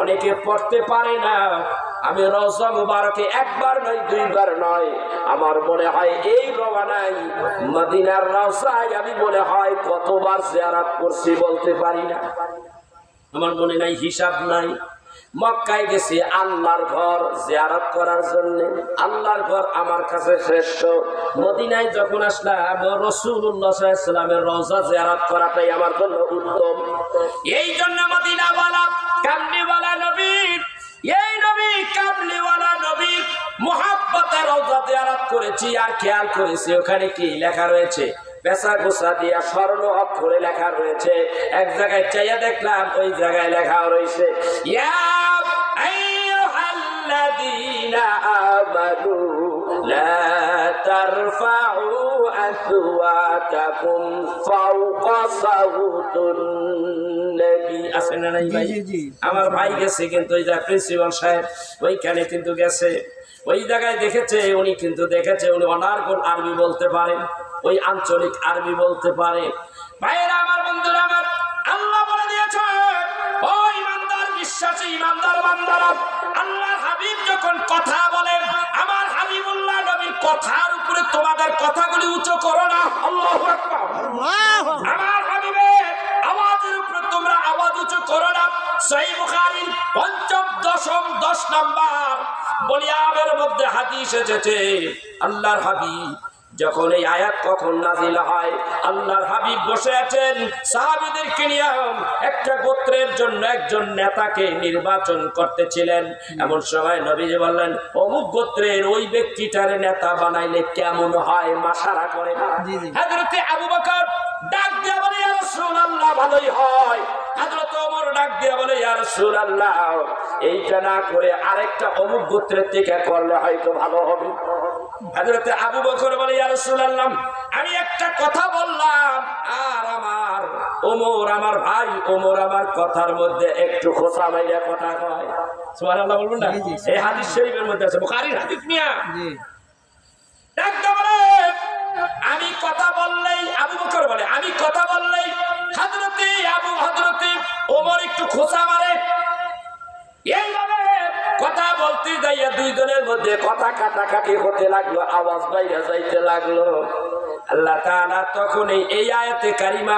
অনেকে পড়তে পারে না। আমি রওজা মুবারকে একবার নয়, দুইবার নয়, আমার মনে হয় এই রওয়ানায় মদিনার রওজায় আমি মনে হয় কতবার জিয়ারত করছি বলতে পারি না, আমার মনে নাই, হিসাব নাই। মক্কায় গেছি আল্লাহর ঘর জিয়ারত করার জন্য, আল্লাহর ঘর আমার কাছে শ্রেষ্ঠ। মদিনায় যখন আসলাম, রাসূলুল্লাহ সাল্লাল্লাহু আলাইহি ওয়াসাল্লামের রওজা জিয়ারত করাটাই আমার জন্য উত্তম। এই জন্য মদিনাওয়ালা কামলিওয়ালা নবীর, এই নবী কামলিওয়ালা নবীর মুহাব্বতে রওজা জিয়ারত করেছি। আর খেয়াল করেছি ওখানে কি লেখা রয়েছে, পেশা গোসা দিয়া স্বর্ণ অক্ষরে লেখা রয়েছে। এক জায়গায় চাইয়া দেখলাম, ওই জায়গায় লেখা রয়েছে, ইয়া আইয়ুহাল্লাযীনা আমানু লা তারফাউ আসওয়াতাকুম ফাওকা সাউতুন নবী। আছে না নাই ভাই? আমার ভাই গেছে, কিন্তু ওই যে প্রিন্সিপাল সাহেব ওইখানে কিন্তু গেছে, ওই জায়গায় দেখেছে, উনি কিন্তু দেখেছে, উনি অনার্গল আরবি বলতে পারেন, ওই আঞ্চলিক আরবি বলতে পারে। ভাইরা আমার, বন্ধুরা আমার, আল্লাহ বলে দিয়েছে, ও ইমানদার বিশ্বাসী ইমানদার বান্দারা, আল্লাহর হাবিব যখন কথা বলেন, আমার হাবিবুল্লাহ নবীর কথার উপরে তোমাদের কথাগুলি উঁচু করো না। আল্লাহু আকবার। আমার হাবিবের আওয়াজের উপরে তোমরা আওয়াজ উঁচু করো না। সহিহ বুখারীর ৫ম ১০ নম্বর বলিয়ামের মধ্যে হাদিস এসেছে আল্লাহর হাবিব যখন এই আয়াত কখন নাজিল হয়, আল্লাহর হাবিব বসে আছেন সাহাবীদেরকে নিয়ে একটা গোত্রের জন্য একজন নেতাকে নির্বাচন করতেছিলেন। এমন সময় নবীজি বললেন, অমুক গোত্রের ওই ব্যক্তিটার নেতা বানাইলে কেমন হয়, মাশারা করে। হযরতে আবু বকর ডাক দিয়া বলে, ইয়া রাসূলুল্লাহ, ভালোই হয়। হযরত ওমর ডাক দিয়া বলে, ইয়া রাসূলুল্লাহ, এইটা না করে আরেকটা অমুক গোত্রের থেকে করলে হয়তো ভালো হবে। হযরতে আবু বকর বলে, ইয়া রাসূলুল্লাহ, আমি একটা কথা বললাম আর আমার ওমর, আমার ভাই ওমর আমার কথার মধ্যে একটু খোঁচা মাইরা কথা কয়। সুবহানাল্লাহ বলবেন না? এই হাদিস শরীফের মধ্যে আছে, বুখারীর হাদিস মিয়া। জি, ডাকতে বলে, আমি কথা বললেই, আবু বকর বলে, আমি কথা বললেই হযরতে ওমর একটু খোঁচা মারে। এইভাবে কথা বলতে যাইয়া দুইজনের মধ্যে কথা কাটাকাটি হতে লাগলো, আওয়াজ বাইরে যাইতে লাগলো। আল্লাহ তাআলা তখন এই আয়াতে কারিমা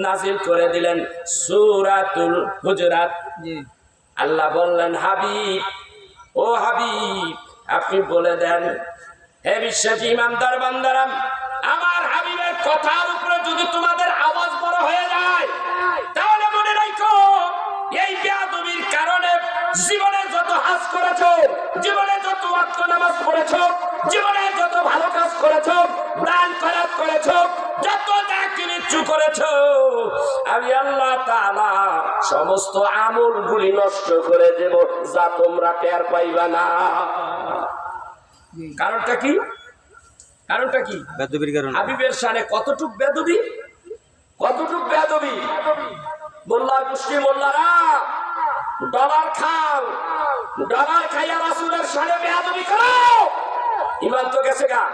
নাজিল করে দিলেন, সূরাতুল হুজুরাত। আল্লাহ বললেন, হাবিব, ও হাবিব, আপনি বলে দেন, হে বিশ্বাসী ইমানদার বান্দারা, আমার হাবিবের কথার উপরে যদি তোমাদের আওয়াজ বড় হয়ে যায়, তাহলে মনে রাখো এই বেয়াদবির কারণে জীবনে যত হজ করেছো, জীবনে যত ওয়াক্ত নামাজ পড়েছো, জীবনে যত ভালো কাজ করেছো, দান খয়রাত করেছো, যত নেকি করেছো, আমি আল্লাহ তাআলা সমস্ত আমলগুলি নষ্ট করে দেব, যা তোমরা টের পাইবা না। কারণটা কি? কারণটা কি? বেয়াদবির কারণ। হাবিবের শানে কতটুক বেয়াদবি, কতটুক বেয়াদবি। মোল্লার গোষ্ঠী মোল্লারা ডলার খাও, ডলার খাইয়া রাসূলের শানে বেয়াদবি করো, ইমান তো গেছে গা।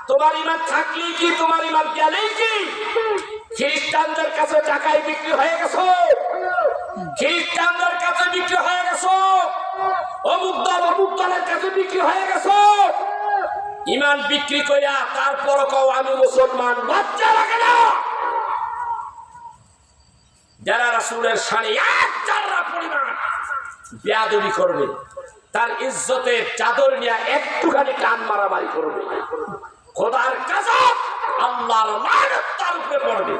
তোমার ইমান থাকলেই কি, তোমার ইমান গেলেই কি? খ্রিস্টানদের কাছে টাকায় বিক্রি হয়ে গেছো, খ্রিস্টানদের কাছে বিক্রি হয়ে গেছো, অমুক দলের কাছে বিক্রি হয়ে গেছো। ইমান বিক্রি করিয়া তারপর কও আমি মুসলমান, লজ্জা লাগে না? যারা রাসূলের শানে এক জাররা পরিমাণ বেয়াদবি করবে, তার ইজ্জতের চাদর নিয়ে একটুখানি কান মারামারি করবে, খোদার গজব, আল্লাহর লানত তার উপরে পড়বে।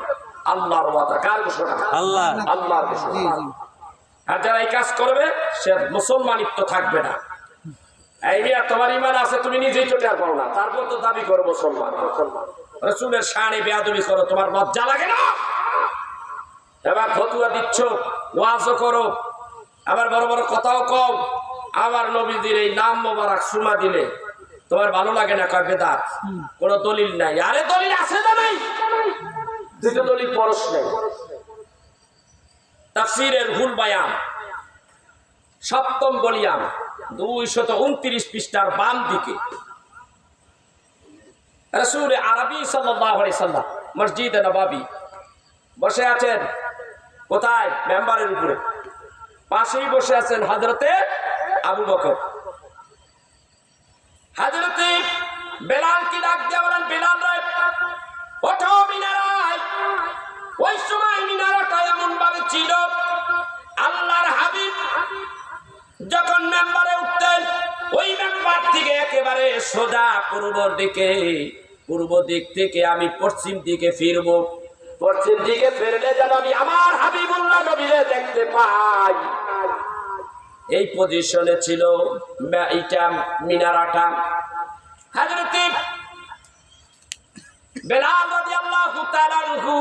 আল্লাহর ওয়াদা, কার ঘোষণা? আল্লাহ, আল্লাহর ঘোষণা। আর যারা এই কাজ করবে সে মুসলমানিত্ব থাকবে না। এই মিয়া, তোমার ইমান আছে, তুমি নিজেই তো টের পাও না, তারপর তো দাবি করো মুসলমান। রাসূলের শানে বেয়াদবি করো, তোমার লজ্জা লাগে না? এবার ফতুয়া দিচ্ছ, ওয়াজও করো, আবার বড় বড় কথাও কও, আবার নবীজির এই নাম মোবারক সুমা দিলে তোমার ভালো লাগে না? কয় বেদাত, কোন দলিল নাই। আরে দলিল আছে না নাই? দুটো দলিল পরশ নেই। তাফসীরের হুল বায়ান 7ম ভলিউম 229 পৃষ্ঠার বাম দিকে রাসূল আরবি সাল্লাল্লাহু আলাইহি সাল্লাম মসজিদে নববী বসে আছেন। কোথায়? মেম্বারের উপরে। পাশেই বসে আছেন হযরতে আবু বকর। হযরতে বেলাল কি ডাক দিয়ে বলেন, বেলাল রে, ওঠো মিনারায়। ওই সময় মিনারাটা এমন ভাবে ছিল, আল্লাহর হাবিব যখন মেম্বারে উঠতেন, ওই মেম্বার থেকে একেবারে সোজা পূর্ব দিক থেকে আমি পশ্চিম দিকে ফিরবো। পশ্চিম দিকে ফিরলে যেন আমি আমার হাবিবুল্লাহ নবীরে দেখতে পাই। এই পজিশনে ছিল এইটা মিনারাটা। হযরত বেলাল রাদিয়াল্লাহু তাআলা আনহু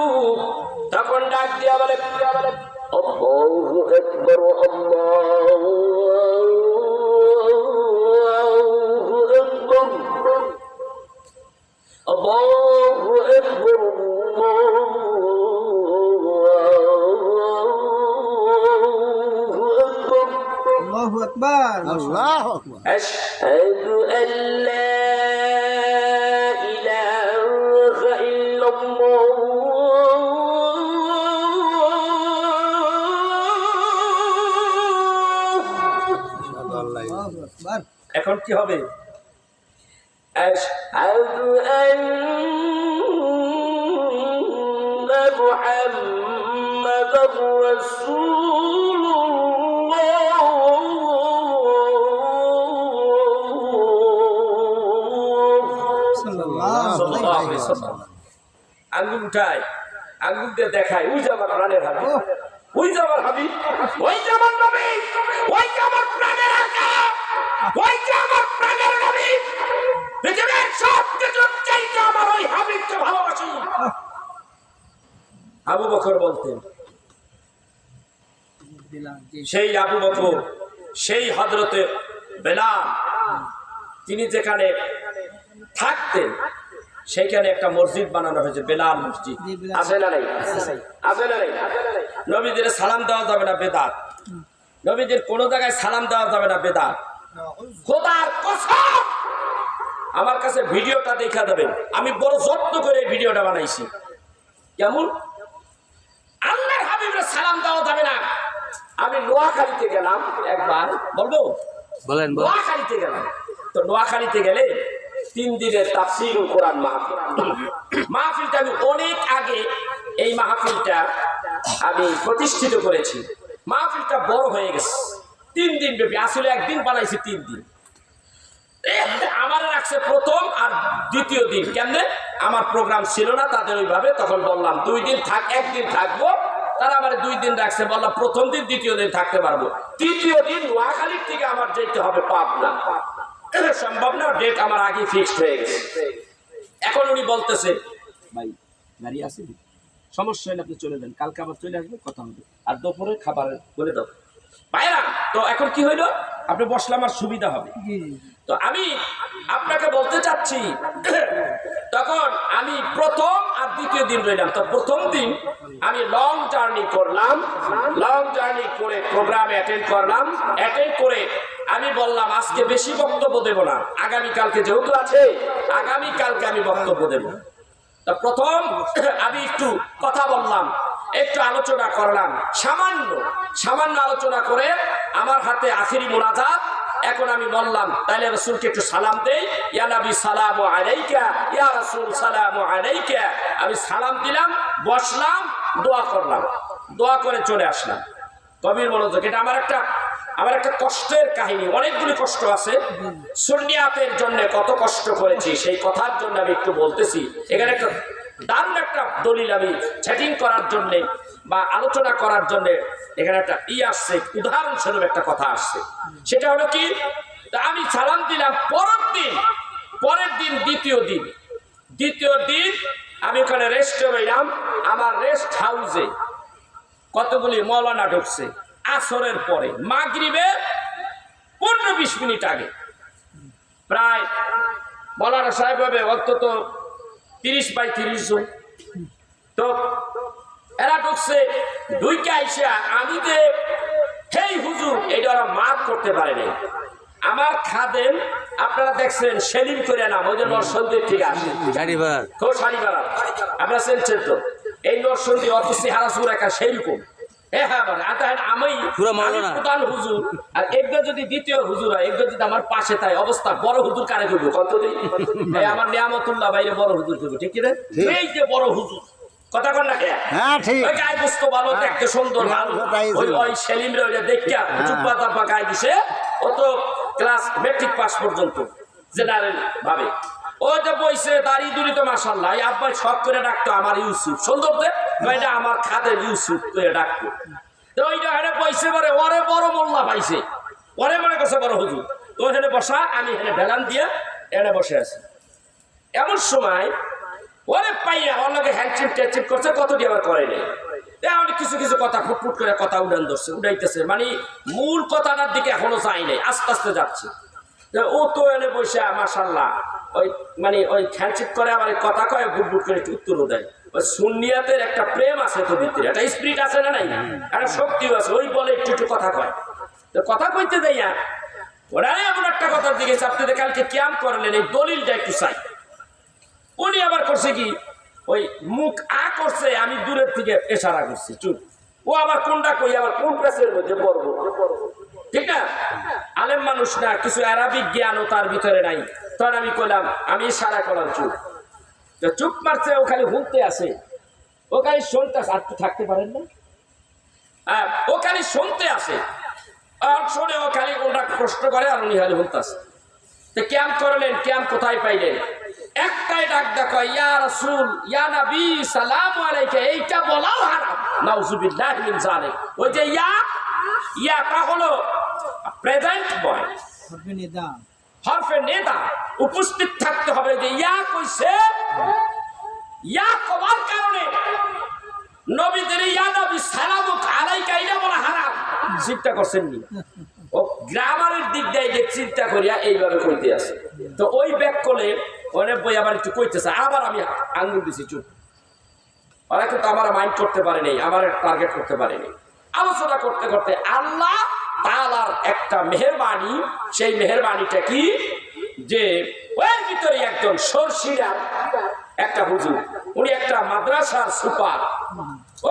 তখন ডাক দিয়া বলে, আল্লাহু আকবার, আল্লাহু আকবার, আল্লাহু আকবার, আল্লাহু আকবার, আল্লাহু আকবার। আশহাদু আল্লা ইলাহা ইল্লাল্লাহ। এখন কি হবে? আশহাদু আন্না মুহাম্মাদার রাসূলুল্লাহ। আঙ্গুল উঠায়, আঙ্গুল দিয়ে দেখায়, ওই যে আমার প্রাণের হাবিব, ওই যে আমার হাবিব, ওই যে আমার নবী, ওই যে আমার প্রাণের আকা, ওই যে আমার প্রাণের নবী। পৃথিবীর সব কিছুর চাইতে আমার ওই হাবিবকে ভালোবাসি। আবু বকর বলতেন, সেই আবু বকর, সেই হযরতে বেলাল, তিনি যেখানে থাকতেন সেইখানে একটা মসজিদ বানানো হয়েছে, বেলাল মসজিদ। আছে না নাই? আছে না নাই? নবীদের সালাম দেওয়া যাবে না, বেদাত। নবীদের কোন জায়গায় সালাম দেওয়া যাবে না, বেদাত। খোদার কসম, আমার কাছে ভিডিওটা দেখা দেবেন, আমি বড় যত্ন করে ভিডিওটা বানাইছি। কেমন? আল্লাহর হাবিবের সালাম দেওয়া যাবে না। আমি নোয়াখালীতে গেলাম একবার, বলবো? বলেন। নোয়াখালীতে গেলাম, তো নোয়াখালীতে গেলে 3 দিনের তাফসীরুল কোরআন মাহফিলটা আমি অনেক আগে এই মাহফিলটা আমি প্রতিষ্ঠিত করেছি। মাহফিলটা বড় হয়ে গেছে, 3 দিন ব্যাপী। আসলে একদিন বানাইছি, 3 দিন আমার রাখছে প্রথম আর দ্বিতীয় দিন। কেমনে? আমার প্রোগ্রাম ছিল না তাদের ওইভাবে, তখন বললাম 2 দিন থাক, 1 দিন থাকবো। তারা আমার 2 দিন রাখছে, বললাম প্রথম দিন দ্বিতীয় দিন থাকতে পারবো। তৃতীয় দিন নোয়াখালীর থেকে আমার যেতে হবে পাবনা, সম্ভব না, ডেট আমার আগে ফিক্সড হয়ে গেছে। এখন উনি বলতেছে, ভাই গাড়ি আছে, সমস্যা হলে আপনি চলে যান, কালকে আবার চলে আসবেন, কথা হবে, আর দুপুরে খাবার বলে দাও ভাইরা। তো এখন কি হইলো, আপনি বসলে আমার সুবিধা হবে। তো আমি আপনাকে বলতে চাচ্ছি, তখন আমি প্রথম আর দ্বিতীয় দিন রইলাম। তো প্রথম দিন আমি লং জার্নি করলাম, লং জার্নি করে প্রোগ্রাম অ্যাটেন্ড করলাম। অ্যাটেন্ড করে আমি বললাম আজকে বেশি বক্তব্য দেব না, আগামীকালকে যেহেতু আছে, আগামীকালকে আমি বক্তব্য দেব। তো প্রথম আমি একটু কথা বললাম, একটু আলোচনা করলাম, সামান্য আলোচনা করে আমার হাতে আখিরি মুনাজাত। এখন আমি বললাম তাহলে রাসূলকে একটু সালাম দেই, ইয়া নবী সালামু আলাইকা, ইয়া রাসূল সালামু আলাইকা। আমি সালাম দিলাম, বসলাম, দোয়া করলাম, দোয়া করে চলে আসলাম। কবির মনোযোগ, এটা আমার একটা কষ্টের কাহিনী, অনেকগুলি কষ্ট আছে। সুন্নিয়াতের জন্য কত কষ্ট করেছি, সেই কথার জন্য আমি একটু বলতেছি। এখানে একটা দারুণ একটা দলিল আমি সেটিং করার জন্য বা আলোচনা করার জন্য এখানে একটা আসছে, উদাহরণস্বরূপ একটা কথা আসছে। সেটা হলো কি, আমি সালাম দিলাম, পরের দিন দ্বিতীয় দিন আমি ওখানে রেস্টে রইলাম। আমার রেস্ট হাউসে কতগুলি মৌলানা ঢুকছে আসরের পরে, মাগরিবে 15-20 মিনিট আগে। প্রায় মৌলানা সাহেব হবে অন্তত 30-35 জন। তো এরা ঢুকছে, ঢুকে আইসা আমি যে হেই হুজুর, এটা ওরা মাফ করতে পারেনি। আমার খাদেম আপনারা দেখছেন, সেলিম করে নাম, ওই যে নরসন্দীপ থেকে আসে, আপনারা চেনছেন তো, এই নরসন্দী অত চেহারা সুর একা সেইরকম। আমি প্রধান হুজুর, আর একবার যদি দ্বিতীয় হুজুর হয়, একবার যদি আমার পাশে তাই অবস্থা, বড় হুজুর কারে করবো কতদিন? আমার নিয়ামতুল্লাহ বাইরে বড় হুজুর করবো, ঠিক কিনা? এই যে বড় হুজুর, কথা কন না, গায়ে বুঝতো ভালো, দেখতে সুন্দর, ওই সেলিম রে দেখা চুপ্পা তাপ্পা গায়ে দিছে। ও তো ক্লাস মেট্রিক পাস পর্যন্ত জেনারেল ভাবে, ওই যে বইছে দাড়ি দুড়ি তো মাশাআল্লাহ। এই আব্বাই শখ করে ডাকতো আমার ইউসুফ, সুন্দর এটা আমার খাদের ইউসুফ করে ডাকতো। তো ওইটা হেনে বইছে, পরে ওরে বড় মোল্লা পাইছে, ওরে মনে করছে বড় হুজুর। তো ওখানে বসা, আমি এখানে ঢেলান দিয়ে এনে বসে আছি। এমন সময় ওরে পাইয়া ওর লগে হ্যান্ডচিপ ট্যাচিপ করছে, কতটি আবার করেনি। কিছু কিছু কথা ফুটফুট করে কথা উড়াইতেছে, মানে মূল কথাটার দিকে এখনো যাই নাই, আস্তে আস্তে যাচ্ছে। ও তো এনে বসে মাশাআল্লাহ ওই হ্যান্ডচিপ করে, আমার কথা কয়, বুটবুট করে উত্তরও দেয়। ওই সুন্নিয়াতের একটা প্রেম আছে তো ভিতরে, একটা স্পিরিট আছে না নাই, একটা শক্তিও আছে, ওই বলে একটু কথা কয়। তো কথা কইতে দেয়া ওরা এমন একটা কথার দিকে চাপতে, কালকে ক্যাম করলেন, এই দলিলটা একটু চাই। উনি আবার করছে কি, ওই মুখ করছে, আমি দূরের থেকে ইশারা করছি চুপ। ও আবার কোনটা কই, আবার কোন প্রেসের মধ্যে পড়বো, ঠিক না? আলেম মানুষ না, কিছু আরবিক জ্ঞানও তার ভিতরে নাই। তখন আমি কইলাম, আমি ইশারা করলাম চুপ। তো চুপ মারছে, ও খালি হুলতে আছে, ও খালি শুনতে আছে। আর তো থাকতে পারেন না, ও খালি শুনতে আছে, শোনে, ও খালি ওটা প্রশ্ন করে, আর উনি খালি হুলতে আছে। তো ক্যাম্প করলেন, ক্যাম্প কোথায় পাইলেন? একটাই ডাক দেখো, ইয়া রাসূল ইয়া নবী সালামু আলাইকা, এইটা বলাও হারাম। নাউযুবিল্লাহি মিন যালিক। ওই যে ইয়াটা হলো প্রেজেন্ট বয়, হরফে নেদা, উপস্থিত থাকতে হবে। যে ইয়া কইছে, ইয়া কবার কারণে নবীদের ইয়া নবী সালামু আলাইকা এটা বলা হারাম। চিন্তা করছেন নি? ও গ্রামারের দিক দিয়ে চিন্তা করিয়া এইভাবে কইতে আছে। তো ওই ব্যাক করলে অনেক বই আবার একটু কইতেছে, আবার আমি আঙ্গুল দিছি চুপ। ওরা কিন্তু আমার মাইন্ড করতে পারেনি, আমার টার্গেট করতে পারেনি। আলোচনা করতে করতে আল্লাহ তাআলার একটা মেহেরবানি, সেই মেহেরবানিটা কি, যে ওর ভিতরে একজন সরসিরার একটা হুজুর, উনি একটা মাদ্রাসার সুপার,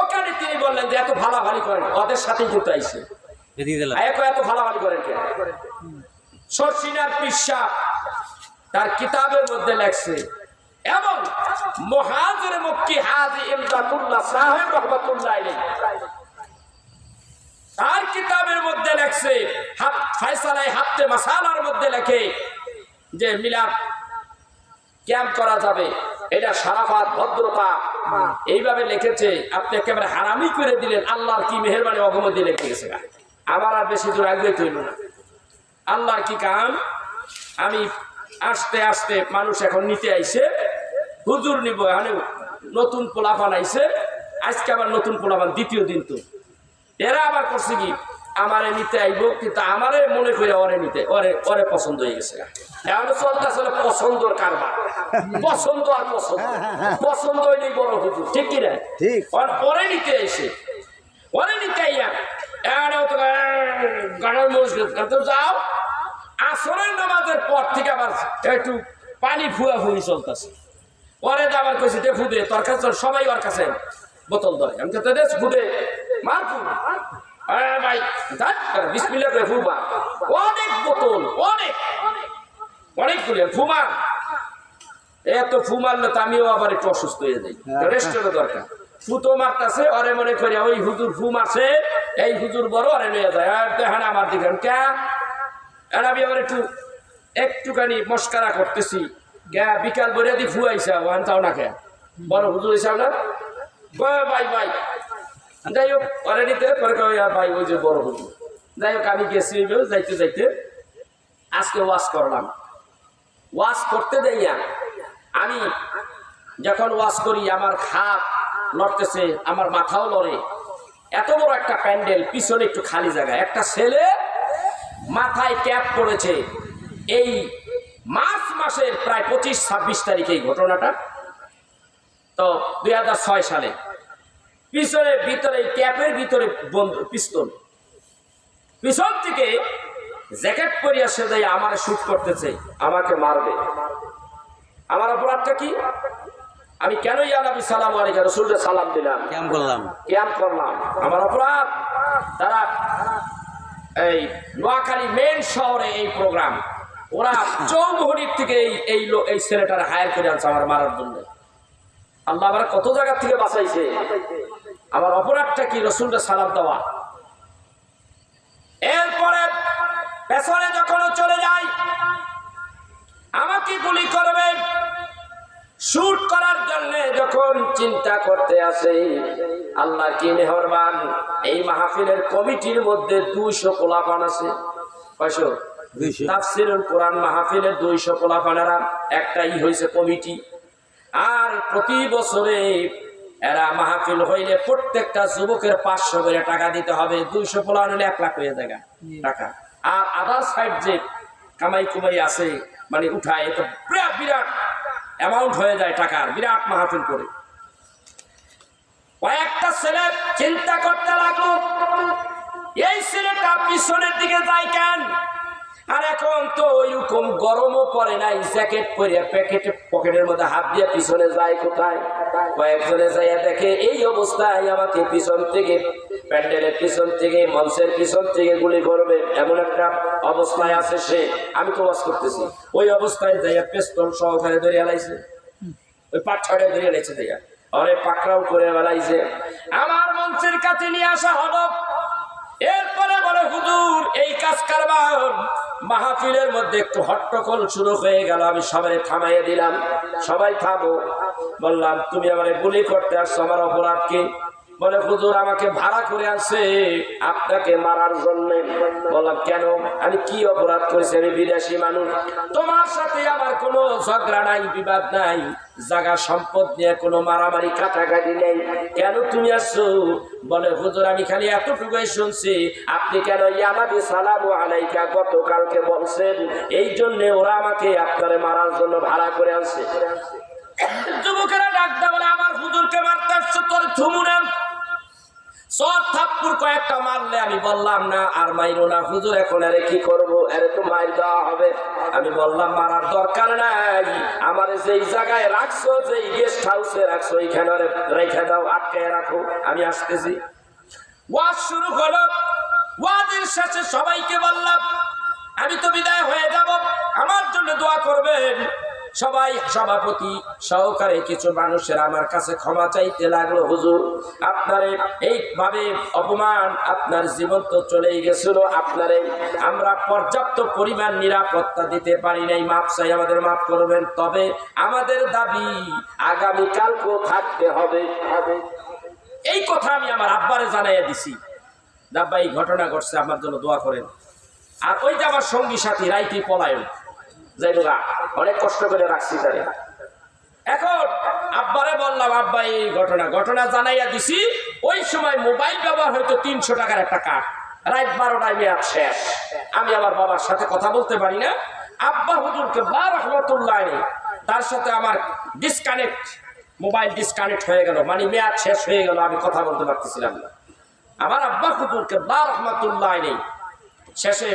ওখানে তিনি বললেন যে এত ভালাভালি করেন, ওদের সাথেই কিন্তু আইসে এত ভালাভালি করেন কেন? সরসিনার পিসা তার কিতাবের মধ্যে লেখছে, এবং মুহাজির মক্কি হাজী ইমদাদুল্লাহ সাহেব রাহমাতুল্লাহ আলাইহি তার কিতাবের মধ্যে লেখছে, ফায়সালায়ে হাফতে মাসালার মধ্যে লেখে যে মিলাদ ক্যাম্প করা যাবে, এটা শারাফাত ভদ্রতা এইভাবে লিখেছে। আপনি একেবারে হারামি করে দিলেন। আল্লাহর কি মেহেরবানি অগমতি লিখে গেছে। আমার আর বেশি দূর আগে তৈল না। আল্লাহর কি কাম। আমি আস্তে আস্তে মানুষ এখন নিতে আইছে, হুজুর নিব, এখানে নতুন পোলাপান আইছে। আজকে আবার নতুন পোলাপান, দ্বিতীয় দিন। তো এরা আবার করছে কি, আমারে নিতে আইব, কিন্তু আমারে মনে করে ওরে নিতে, ওরে পছন্দ হয়ে গেছে। এখন চলতে আসলে পছন্দর কারবার, পছন্দ আর পছন্দ, পছন্দ হইলেই বড় হুজুর, ঠিক কিনা? ওরে নিতে এসে, ওরে নিতে আইয়া গানের মসজিদ যাও, আসরের নামাজের পর থেকে আবার একটু পানি ফুয়া ফুই চলতেছে। ওরে আবার কইছে দে ফুদে, তোর কাছে সবাই ওর কাছে বোতল ধরে। আমি তো দেশ ফুদে মার ফু ভাই, বিসমিল্লাহ করে ফুবা, অনেক বোতল, অনেক গুলো ফুমা। এত ফু মারলে তো আমিও আবার একটু অসুস্থ হয়ে যাই, রেস্টেরও দরকার। ফুতো মারতেছে, ওরে মনে করি ওই হুজুর ফু মারছে, এই হুজুর বড়, ওরে নিয়ে যায়। হ্যাঁ আমার দিকে কে আমি আবার একটুখানি মস্কারা করতেছি, কে বিকাল বইয়া দি ফু আইসা ওয়ান চাও না, কে বড় হুজুর হিসাব না ভাই ভাই। যাই হোক, ওরে নিতে পরে ভাই ওই যে বড় হুজুর। যাই হোক, আমি গেছি যাইতে যাইতে আজকে ওয়াজ করলাম। ওয়াজ করতে দেইয়া আমি যখন ওয়াজ করি, আমার হাত লড়তেছে, আমার মাথাও লড়ে। এত বড় একটা প্যান্ডেল, পিছনে একটু খালি জায়গা, একটা ছেলে মাথায় ক্যাপ পড়েছে। এই মার্চ মাসের প্রায় 25-26 তারিখে এই ঘটনাটা, তো 2006 সালে। পিছনের ভিতরে, ক্যাপের ভিতরে পিস্তল, পিছন থেকে জ্যাকেট পরিয়া সে যাই আমার শুট করতেছে, আমাকে মারবে। আমার অপরাধটা কি? আমি কেন ইয়া নবী সালাম আলাইকা রাসূলকে সালাম দিলাম, ক্যাম্প করলাম? আমার অপরাধ। তারা এই নোয়াখালী মেন শহরে এই প্রোগ্রাম, ওরা চৌমুহনীর থেকে এই ছেলেটার হায়ার করে আনছে আমার মারার জন্য। আল্লাহ আমার কত জায়গা থেকে বাঁচাইছে। আমার অপরাধটা কি? রাসূলকে সালাম দেওয়া। এরপরে পেছনে যখন চলে যাই, আমাকে গুলি করবে শুট করার জন্য যখন চিন্তা করতে আসে, আল্লাহ কি মেহেরবান, এই মাহফিলের কমিটির মধ্যে 200 পোলাপান আছে। কয়শো? তাফসীরুল কোরআন মাহফিলের 200 পোলাপানেরা একটাই হয়েছে কমিটি। আর প্রতি বছরে এরা মাহফিল হইলে প্রত্যেকটা যুবকের 500 করে টাকা দিতে হবে। 200 পোলাপান হলে 1 লাখ হয়ে যায় টাকা। আর আদার সাইড যে কামাই কুমাই আছে, মানে উঠায়, এটা বিরাট অ্যামাউন্ট হয়ে যায় টাকার, বিরাট মাহফিল করে। কয়েকটা ছেলে চিন্তা করতে লাগলো, এই ছেলেটা পিছনের দিকে যায় কেন? আর এখন তো ওইরকম গরমও পড়ে নাই, জ্যাকেট পরে পকেটের মধ্যে হাত দিয়ে পিছনে যায় কোথায়? কয়েকজনে যাইয়া দেখে এই অবস্থায় আমাকে পিছন থেকে, প্যান্ডেলের পিছন থেকে, মঞ্চের পিছন থেকে গুলি করবে এমন একটা অবস্থায় আছে সে। আমি তো ওয়াজ করতেছি, ওই অবস্থায় যাইয়া পিস্তল সহকারে ধরে এলাইছে, ওই 5-6টা ধরে এলাইছে, যাইয়া অনেক পাকড়াও করে বেলাইছে। আমার মঞ্চের কাছে নিয়ে আসা হলো। এরপরে বলে, হুজুর এই কাজ কারবার মাহফিলের মধ্যে একটু হট্টগোল শুরু হয়ে গেল। আমি সবাই থামাইয়ে দিলাম, সবাই থামো। বললাম, তুমি আমারে গুলি করতে আসছো, আমার অপরাধ কি? বলে, হুজুর আমাকে ভাড়া করে আছে আপনাকে মারার জন্য। বললাম, কেন? আমি কি অপরাধ করেছি? আমি বিদেশি মানুষ, তোমার সাথে আমার কোনো ঝগড়া নাই, বিবাদ নাই, জায়গা সম্পদ নিয়ে কোনো মারামারি কাটাকাটি নেই, কেন তুমি আসছো? বলে, হুজুর আমি খালি এতটুকুই শুনছি, আপনি কেন ইয়ানাবি সালামু আলাইকা গতকালকে বলছেন, এই জন্য ওরা আমাকে আপনারে মারার জন্য ভাড়া করে আনছে। যুবকেরা ডাকতে বলে, আমার হুজুরকে মারতে আসছো, তোর থুমুনা সর থাপ্পড় কয়েকটা মারলে। আমি বললাম, না আর মাইরো না হুজুর, এখন আরে কি করবো, আরে তো মাইর দেওয়া হবে। আমি বললাম, মারার দরকার নাই, আমার যেই জায়গায় রাখছো, যেই গেস্ট হাউসে রাখছো, এইখানে রেখে দাও, আটকে রাখো, আমি আসতেছি। ওয়াজ শুরু হলো। ওয়াজের শেষে সবাইকে বললাম, আমি তো বিদায় হয়ে যাব, আমার জন্য দোয়া করবেন। সবাই সভাপতি সহকারে কিছু মানুষের আমার কাছে ক্ষমা চাইতে লাগলো, হুজুর আপনারে এইভাবে অপমান, আপনার জীবন তো চলেই গেছিল, আপনারে আমরা পর্যাপ্ত পরিমাণ নিরাপত্তা দিতে পারি নাই, মাপ চাই, আমাদের মাফ করবেন। তবে আমাদের দাবি আগামীকালকেও থাকতে হবে। এই কথা আমি আমার আব্বারে জানাইয়া দিছি, আব্বা এই ঘটনা ঘটছে, আমার জন্য দোয়া করেন। আর ওই যে আমার সঙ্গী সাথী রাইতি পলায়ন যাই বোগা, অনেক কষ্ট করে রাখছি তারে। এখন আব্বারে বললাম, আব্বা এই ঘটনা জানাইয়া দিছি। ওই সময় মোবাইল ব্যবহার হয়তো 300 টাকার একটা কার্ড, রাত 12টায় মেয়াদ শেষ, আমি আমার বাবার সাথে কথা বলতে পারি না। আব্বা হুজুরকে রাহমাতুল্লাহ আলাইহি, তার সাথে আমার মোবাইল ডিসকানেক্ট হয়ে গেল, মানে মেয়াদ শেষ হয়ে গেল, আমি কথা বলতে পারতেছিলাম না। আমার আব্বা হুজুরকে রাহমাতুল্লাহ আলাইহি শেষে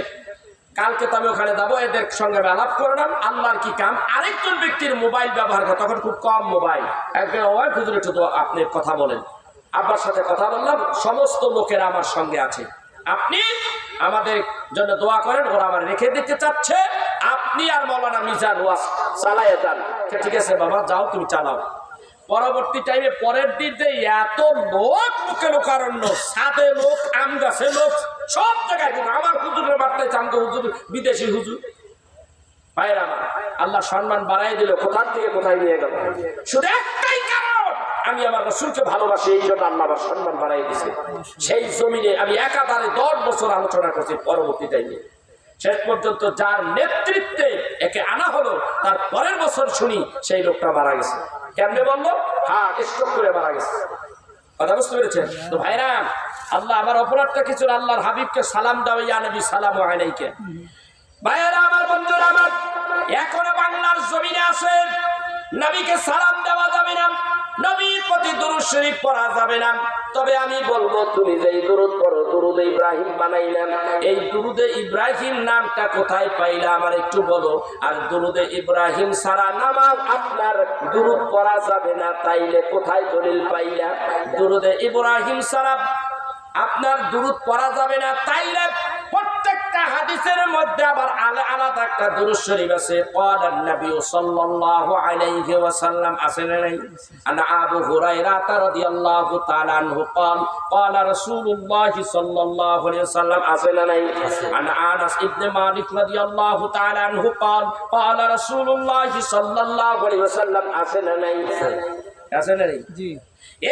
কালকে তো আমি ওখানে যাবো, এদের সঙ্গে আলাপ করলাম, আল্লাহর কি কাম। আরেকজন ব্যক্তির মোবাইল ব্যবহার করে, তখন খুব কম মোবাইল, একজন ওই হুজুর একটু আপনি কথা বলেন। আব্বার সাথে কথা বললাম, সমস্ত লোকেরা আমার সঙ্গে আছে, আপনি আমাদের জন্য দোয়া করেন, ওরা আমার রেখে দিতে চাচ্ছে, আপনি আর মাওলানা মিজান ওয়াজ চালাইয়া যান। ঠিক আছে বাবা, যাও তুমি চালাও। পরবর্তী টাইমে পরের দিন যে এত লোক, মুখে লোকারণ্য, সাদে লোক, আম গাছে লোক, সব জায়গায় আমার হুজুরের বার্তায় চামকে হুজুর, বিদেশি হুজুর। ভাইরা আমার, আল্লাহ সম্মান বাড়াই দিল, কোথা থেকে কোথায় নিয়ে গেল, শুধু একটাই কারণ, আমি আমার রাসূলকে ভালোবাসি, এই জন্য আল্লাহ আমার সম্মান বাড়াই দিছে। সেই জমিনে আমি একাধারে 10 বছর আলোচনা করছি। পরবর্তী টাইমে শেষ পর্যন্ত যার নেতৃত্বে একে আনা হলো, তার পরের বছর শুনি সেই লোকটা মারা গেছে। কেমনে বললো? হ্যাঁ, স্ট্রোক করে মারা গেছে। কথা বুঝতে পেরেছেন তো ভাইরা? আল্লাহ আমার অপরাধটা কিছু, আল্লাহর হাবিবকে সালাম দাও, ইয়া নবী সালামু আলাইকা। ভাইরা আমার, বন্ধুরা আমার, এখনো বাংলার জমিনে আছে, নবীকে সালাম দেওয়া যাবে না, নবীর প্রতি দুরূদ শরীফ পড়া যাবে না। তবে আমি বলবো, তুমি যেই দুরূদ পড়ো, দুরূদে ইব্রাহিম বানাইলেন, এই দুরূদে ইব্রাহিম নামটা কোথায় পাইলা আমার একটু বলো। আর দুরূদে ইব্রাহিম ছাড়া নামাজ আপনার দুরূদ পড়া যাবে না, তাইলে কোথায় দলিল পাইলা? দুরূদে ইব্রাহিম ছাড়া আপনার দুরূদ পড়া যাবে না, তাইলে প্রত্যেকটা হাদিসের মধ্যে আবার আলাদা একটা দুরূদ শরীফ আছে। ক্বালান নবী সাল্লাল্লাহু আলাইহি ওয়াসাল্লাম, আছে না নাই? আনা আবু হুরায়রা রাদিয়াল্লাহু তাআলা আনহু قال قال رسول الله সাল্লাল্লাহু আলাইহি ওয়াসাল্লাম, আছে না নাই? আনা আনাস ইবনে মালিক রাদিয়াল্লাহু তাআলা আনহু قال قال رسول الله সাল্লাল্লাহু আলাইহি ওয়াসাল্লাম, আছে না নাই? আছে না নাই? জি।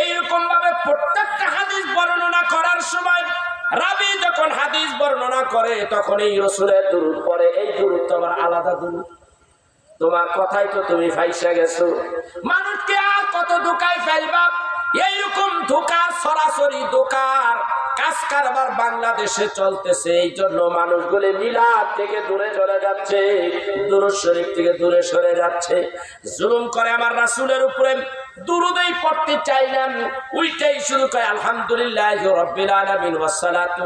এইরকম ভাবে প্রত্যেকটা হাদিস বর্ণনা করার সময় রাবী যখন হাদিস বর্ণনা করে, তখন এই রাসূলের দুরূদ পড়ে। এই দুরূদ তো আবার আলাদা দুরূদ। তোমার কথাই তো তুমি ফাইসা গেছো। মানুষকে আর কত ধোঁকায় ফেলবা? এইরকম ধোঁকার, সরাসরি ধোঁকার কাজ কারবার বাংলাদেশে চলতেছে। এই জন্য মানুষগুলি মিলাদ থেকে দূরে চলে যাচ্ছে, দুরূদ শরীফ থেকে দূরে সরে যাচ্ছে, জুলুম করে আমার রাসূলের উপরে। দুরূদেই পড়তে চাইলাম, ওইটাই শুরু করে আলহামদুলিল্লাহি রাব্বিল আলামিন ওয়াসসালাতু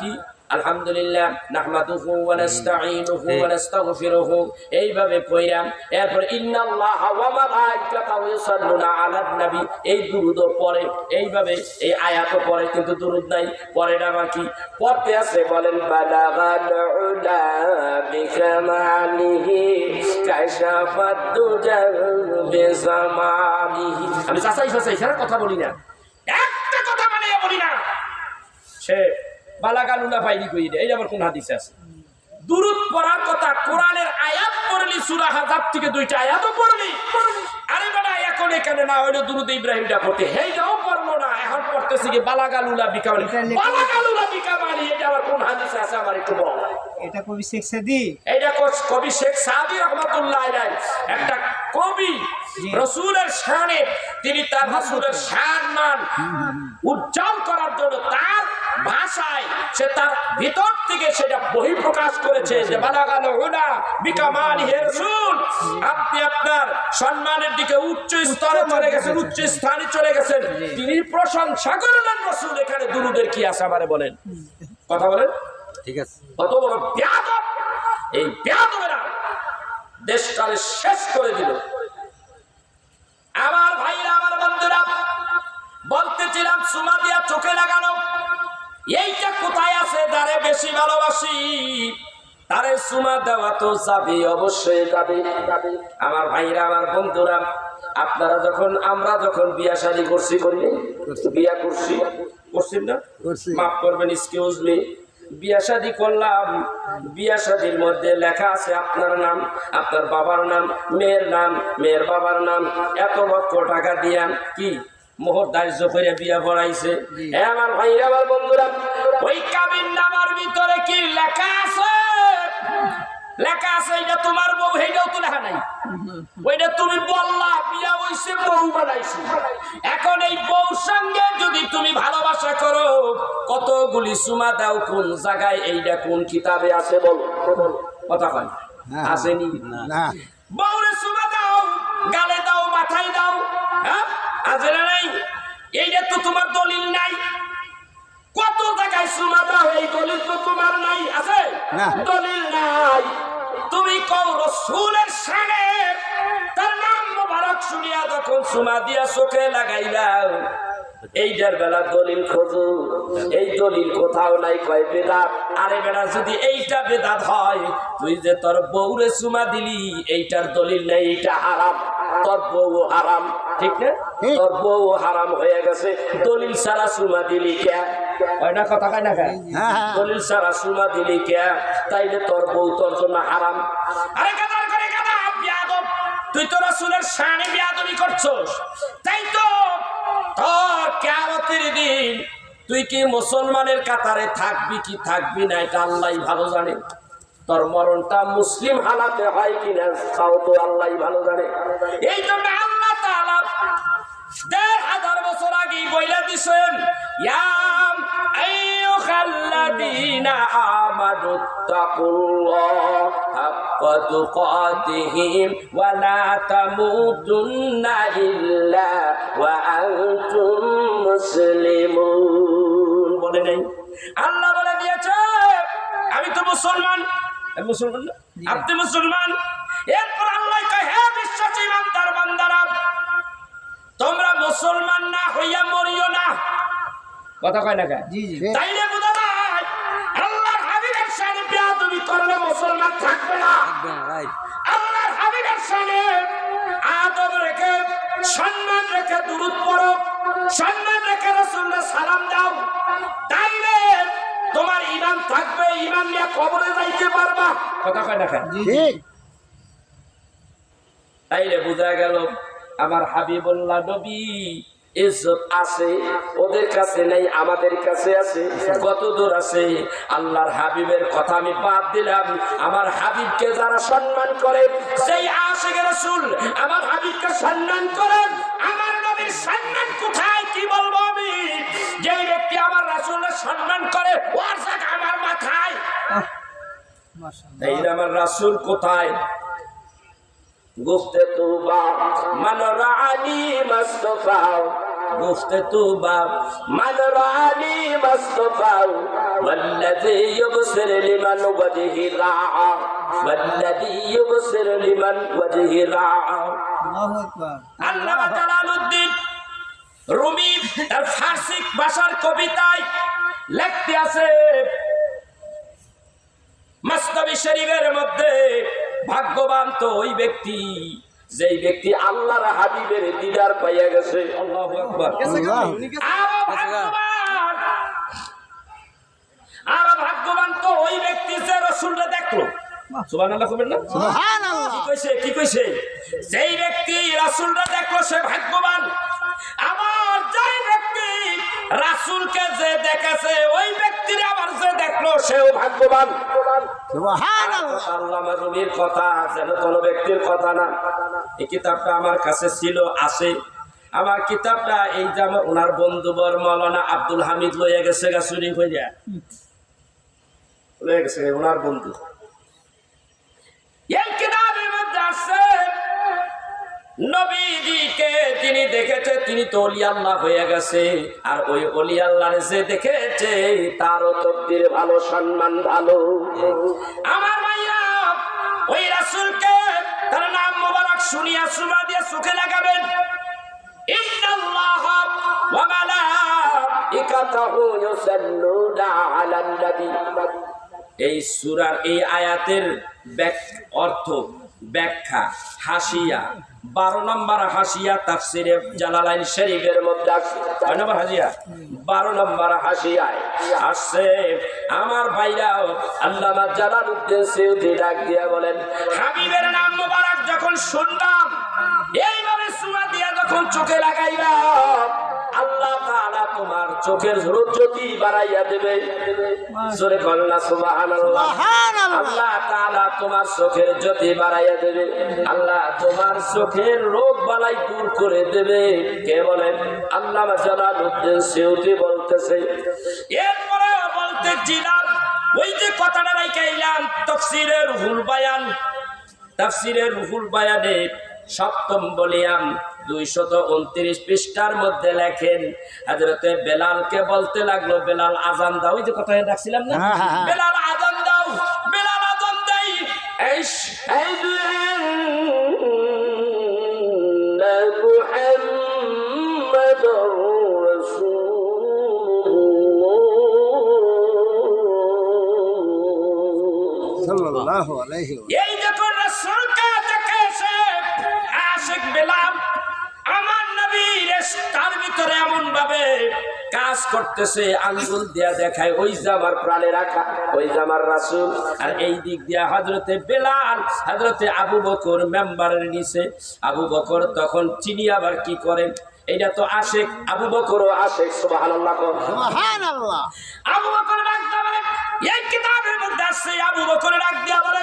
কি আলহামদুলিল্লাহ নাহমাদুহু ওয়া নাস্তাঈনুহু ওয়া নাস্তাগফিরুহু, এইভাবে পড়লাম। এরপর ইন্নাল্লাহা ওয়া মালাইকাতাহু ইউসাল্লুনা আলান নবী, এই দুরূদও পড়ে, এইভাবে এই আয়াতও পড়ে, কিন্তু দুরূদ নাই। পরে না কি পড়তে আছে বলেন? বালাগাল উলা বিকামালিহি কাশাফাত দুজা বিজামালিহি। আমি চাচাই ছাড়া কথা বলি না, একটা কথা বানিয়ে বলি না। সে বালাগালুলা পাইনি কই, এই আবার কোন হাদিসে আছে? দুরূদ পড়ার কথা, কোরআনের আয়াত পড়লি, সূরা হাজাব থেকে 2টা আয়াতও পড়লি। আরে বেটা এখন এখানে না হইলো দুরূদ ইব্রাহিমটা পড়তে, হেইটাও পড়লো না, এখন পড়তেছি কি বালাগালুলা বিকামালি। বালাগালুলা বিকামালি এটা আবার কোন হাদিসে আছে আমার একটু বল। এটা কবি শেখ সাদি, এটা কবি শেখ সাদি রহমাতুল্লাহ আলাইহি, একটা কবি রাসূলের শানে, তিনি তার রাসূলের শান মান উজ্জ্বল করার জন্য তার ভাষায় সে তার ভিতর থেকে সেটা বহিঃপ্রকাশ করেছে যে বালাগাল হুদা বিকামালি হে রাসূল, আপনি আপনার সম্মানের দিকে উচ্চ স্তরে চলে গেছেন, উচ্চ স্থানে চলে গেছেন। তিনি প্রশংসা করলেন রাসূল। এখানে দুরূদের কি আছে আমারে বলেন, কথা বলেন। ঠিক আছে, কত বড় বেয়াদব! এই বেয়াদবেরা দেশটারে শেষ করে দিল। আমার ভাইরা, আমার বন্ধুরা, বলতেছিলাম সুমা দিয়া চোখে লাগানো, এইটা কোথায় আছে? যারে বেশি ভালোবাসি তারে সুমা দেওয়া তো যাবে, অবশ্যই যাবে। আমার ভাইরা, আমার বন্ধুরা, আপনারা যখন, আমরা যখন বিয়া শাদী করছি, বিয়া করছি না, মাফ করবেন, এক্সকিউজ মি, বিয়া শাদী করলাম, বিয়া শাদীর মধ্যে লেখা আছে আপনার নাম, আপনার বাবার নাম, মেয়ের নাম, মেয়ের বাবার নাম, এত লক্ষ টাকা দিয়া কি মোহর ধার্য করে বিয়া পড়াইছে। আমার ভাইরা, আমার বন্ধুরা, ওই কাবিন নামার ভিতরে কি লেখা আছে? লেখা আছে এটা তোমার বউ, এইটাও তো লেখা নাই। ওইটা তুমি বললা বিয়া হইছে, বউ বানাইছে। এখন এই বউর সঙ্গে যদি তুমি ভালোবাসা করো, কতগুলি সুমা দাও, কোন জায়গায়, এইটা কোন কিতাবে আছে বলো, কথা কয় আসেনি? না, বউরে সুমা দাও, গালে দাও, মাথায় দাও, হ্যাঁ আছে না নাই? এইটা তো তোমার দলিল নাই। কত জায়গায় সুমা দাও, এই দলিল তো তোমার নাই, আছে দলিল নাই। তুমি কও রাসূলের শানে তার নাম মোবারক শুনিয়া যখন সুমা দিয়া চোখে লাগাইলাম, এইটার বেলা দলিল খোঁজো, এই দলিল কোথাও নাই, কয় বেদাত। আরে বেটা, যদি এইটা বেদাত হয়, তুই যে তোর বউরে সুমা দিলি, এইটার দলিল নেই, এইটা হারাম, তোর বউ হারাম, ঠিক না? তোর বউ হারাম হয়ে গেছে, দলিল ছাড়া সুমা দিলি কে? ওইটা কথা কয় না, দলিল ছাড়া সুমা দিলি কে? তাইলে তোর বউ তোর জন্য হারাম। আরে গাদার করে গাদা, বিয়াদব, তুই তো রাসূলের শানে বিয়াদবি করছস, তাই তো তোর কিয়ামতের দিন তুই কি মুসলমানের কাতারে থাকবি কি থাকবি না, এটা আল্লাহই ভালো জানে। তোর মরণটা মুসলিম হালাতে হয় কিনা, তাও তো আল্লাহই ভালো জানে। এই জন্য আল্লাহ তাআলা ১,৫০০ বছর আগে বইলা দিছেন, ইয়া আইয়ুহাল্লাযীনা আমানু তাকুল্লাহ হাক্কা তুকাতিহি ওয়া লা তামুতুন্না ইল্লা ওয়া আনতুম মুসলিমুন। বলে নাই? আল্লাহ বলে দিয়েছে আমি তো মুসলমান, মুসলমান না, আপনি মুসলমান। এরপর আল্লাহ কয়, হে বিশ্বাসী ইমানদার বান্দারা, তোমরা মুসলমান না হইয়া মরিও না। কথা কয় না কেন? তাইলে বুঝা যায় আল্লাহর হাবিবের শানে বেয়াদবি করলে মুসলমান থাকবে না। আল্লাহর হাবিবের শানে আদব রেখে, সম্মান রেখে দুরূদ পড়ো, সম্মান রেখে রাসূলকে সালাম দাও, তাইলে তোমার ঈমান থাকবে, ঈমান নিয়ে কবরে যাইতে পারবা। কথা কয় না কেন? তাইলে বুঝা গেল আমার হাবিবুল্লাহ নবী ইজ্জত আছে, ওদের কাছে নেই, আমাদের কাছে আছে। কত দূর আছে? আল্লাহর হাবিবের কথা আমি বাদ দিলাম, আমার হাবিবকে যারা সম্মান করে, সেই আশিকে রাসূল আমার হাবিবকে সম্মান করেন, আমার নবীর সম্মান কোথায় কি বলবো আমি? যে ব্যক্তি আমার রাসূলের সম্মান করে, ওর জায়গা আমার মাথায়। এই আমার রাসূল কোথায়? গুফতে তুবা মান রাআনি মুস্তাফা, গুফতে তুবা মান রাআনি মুস্তাফা, ওয়াল্লাযী ইউবসির লিমান ওয়াজহি রাআ, ওয়াল্লাযী ইউবসির লিমান ওয়াজহি রাআ। আল্লাহু আকবার। আল্লামা জালালউদ্দিন রুমি তার ফার্সি ভাষার কবিতায় লিখতে আছে, মসনবী শরীফের মধ্যে, ভাগ্যবান তো ওই ব্যক্তি যেই ব্যক্তি আল্লাহর হাবিবের দিদার পাইয়া গেছে। আল্লাহু আকবার। আর ভাগ্যবান তো ওই ব্যক্তি যে রাসূলকে দেখলো, সুবহানাল্লাহ কইবেন না? সুবহানাল্লাহ। কি কইছে যেই ব্যক্তি রাসূলকে দেখলো সে ভাগ্যবান। আবার যেই ব্যক্তি রাসূলকে যে দেখেছে ওই ব্যক্তির আবার যে দেখলো সেও ভাগ্যবান। সুবহানাল্লাহ। আল্লামা রুমির কথা যেন কোনো ব্যক্তির কথা না। এই কিতাবটা আমার কাছে ছিল, আছে। আমার কিতাবটা এই যে আমার ওনার বন্ধু বর মাওলানা আব্দুল হামিদ লইয়া গেছে গা, চুরি হইয়া লইয়া গেছে ওনার বন্ধু। এই কিতাবের মধ্যে আছে নবীজিকে তিনি দেখেছে, তিনি তো ওলি আল্লাহ হয়ে গেছে। আর ওই ওলি আল্লাহর যে দেখেছে তারও তকদির ভালো, সম্মান ভালো। আমার ভাইয়া ওই রাসূলকে তার নাম মোবারক শুনিয়া সুমা দিয়ে চোখে লাগাবেন। ইন্নাল্লাহা ওয়া মালাইকাতাহু ইউসাল্লুনা আলান নবী। এই সূরার এই আয়াতের অর্থ ব্যাখ্যা হাসিয়া 12 নম্বর হাসিয়া তাফসিরে জালালাইন শরীফের মধ্যে আছে। কয় নম্বর হাসিয়া? 12 নম্বর হাসিয়ায় আসছে। আমার ভাইরা আল্লামা জালালউদ্দিন সৈয়দী ডাক দিয়া বলেন, হাবিবের নাম মোবারক যখন শুনলাম, এইভাবে সূরা দিয়া যখন চোখে লাগাইলাম, আল্লাহ তাআলা তোমার চোখের জ্যোতি বাড়াইয়া দেবে। জোরে বলেন না সুবহানাল্লাহ। আল্লাহ তাআলা তোমার চোখের জ্যোতি বাড়াইয়া দেবে। আল্লাহ তোমার চোখের রোগ বালাই দূর করে দেবে। কে বলেন? আল্লামা জালালউদ্দিন সৈয়দী বলতেছে। এরপরে বলতেছিলাম ওই যে কথাটা রাইখাইলাম তাফসীরে রুহুল বায়ান, তাফসীরে রুহুল বায়ানে 7ম ভলিউম 229 পৃষ্ঠার মধ্যে লেখেন, হযরতে বেলালকে বলতে লাগলো, বেলাল আযান দাও। ওই যে কথা রাখছিলাম না, বেলাল আযান দাও, বেলাল আযান দেই, আশহাদু আন্না মুহাম্মাদুর রাসূলুল্লাহ সাল্লাল্লাহু আলাইহি ওয়া এই যখন রাসূলকে দেখেছে আশিক বেলাল, আমার নবীর তার ভিতরে এমন ভাবে কাজ করতেছে, আঙ্গুল দিয়া দেখায় ওই যে আমার প্রাণে রাখা, ওই যে আমার রাসূল। আর এই দিক দিয়া হযরতে বেলাল, হযরতে আবু বকর মেম্বারের নিচে। আবু বকর তখন চিনি আবার কি করেন, এটা তো আশিক, আবু বকরও আশিক। সুবহানাল্লাহ সুবহানাল্লাহ। আবু বকর ডাক দিয়া বলে, এই কিতাবের মধ্যে আছে, আবু বকর ডাক দিয়া বলে,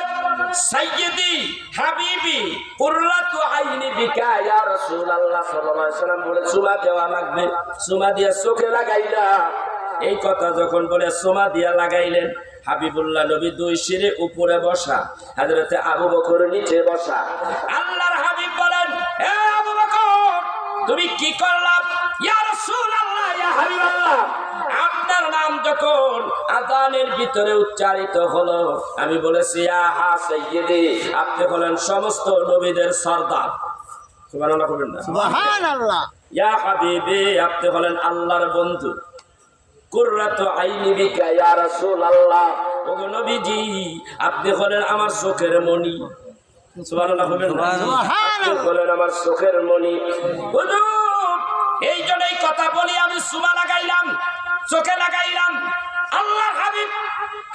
সাইয়্যিদি হাবিবি কুররাতু আইনি বিকা ইয়া রাসূলুল্লাহ সাল্লাল্লাহু আলাইহি ওয়াসাল্লাম বলে চুমা দেওয়া লাগবে। চুমা দিয়া চোখে লাগাইলা। এই কথা যখন বলে চুমা দিয়া লাগাইলেন, হাবিবুল্লাহ নবী 2 সিঁড়ি উপরে বসা, হযরতে আবু বকর নিচে বসা। আল্লাহর হাবিব বলেন, হে আবু বকর তুমি কি করলা? ইয়া রাসূলুল্লাহ, ইয়া হাবিবাল্লাহ, আপনার নাম যখন আযানের ভিতরে উচ্চারিত হলো, আমি বলেছি ইয়া হা সাইয়্যিদি, আপনি হলেন সমস্ত নবীদের সরদার। সুবহানাল্লাহ বলেন না? সুবহানাল্লাহ। ইয়া হাবিবি, আপনি হলেন আল্লাহর বন্ধু। কুররাতু আইনি বিকা ইয়া রাসূলুল্লাহ, ওগো নবীজি আপনি হলেন আমার চোখের মণি। সুবহানাল্লাহ বলেন না? আপনি হলেন আমার চোখের মণি। হুজুর এই জন্যই কথা বলি, আমি সুমা লাগাইলাম, চোখে লাগাইলাম। আল্লাহর হাবিব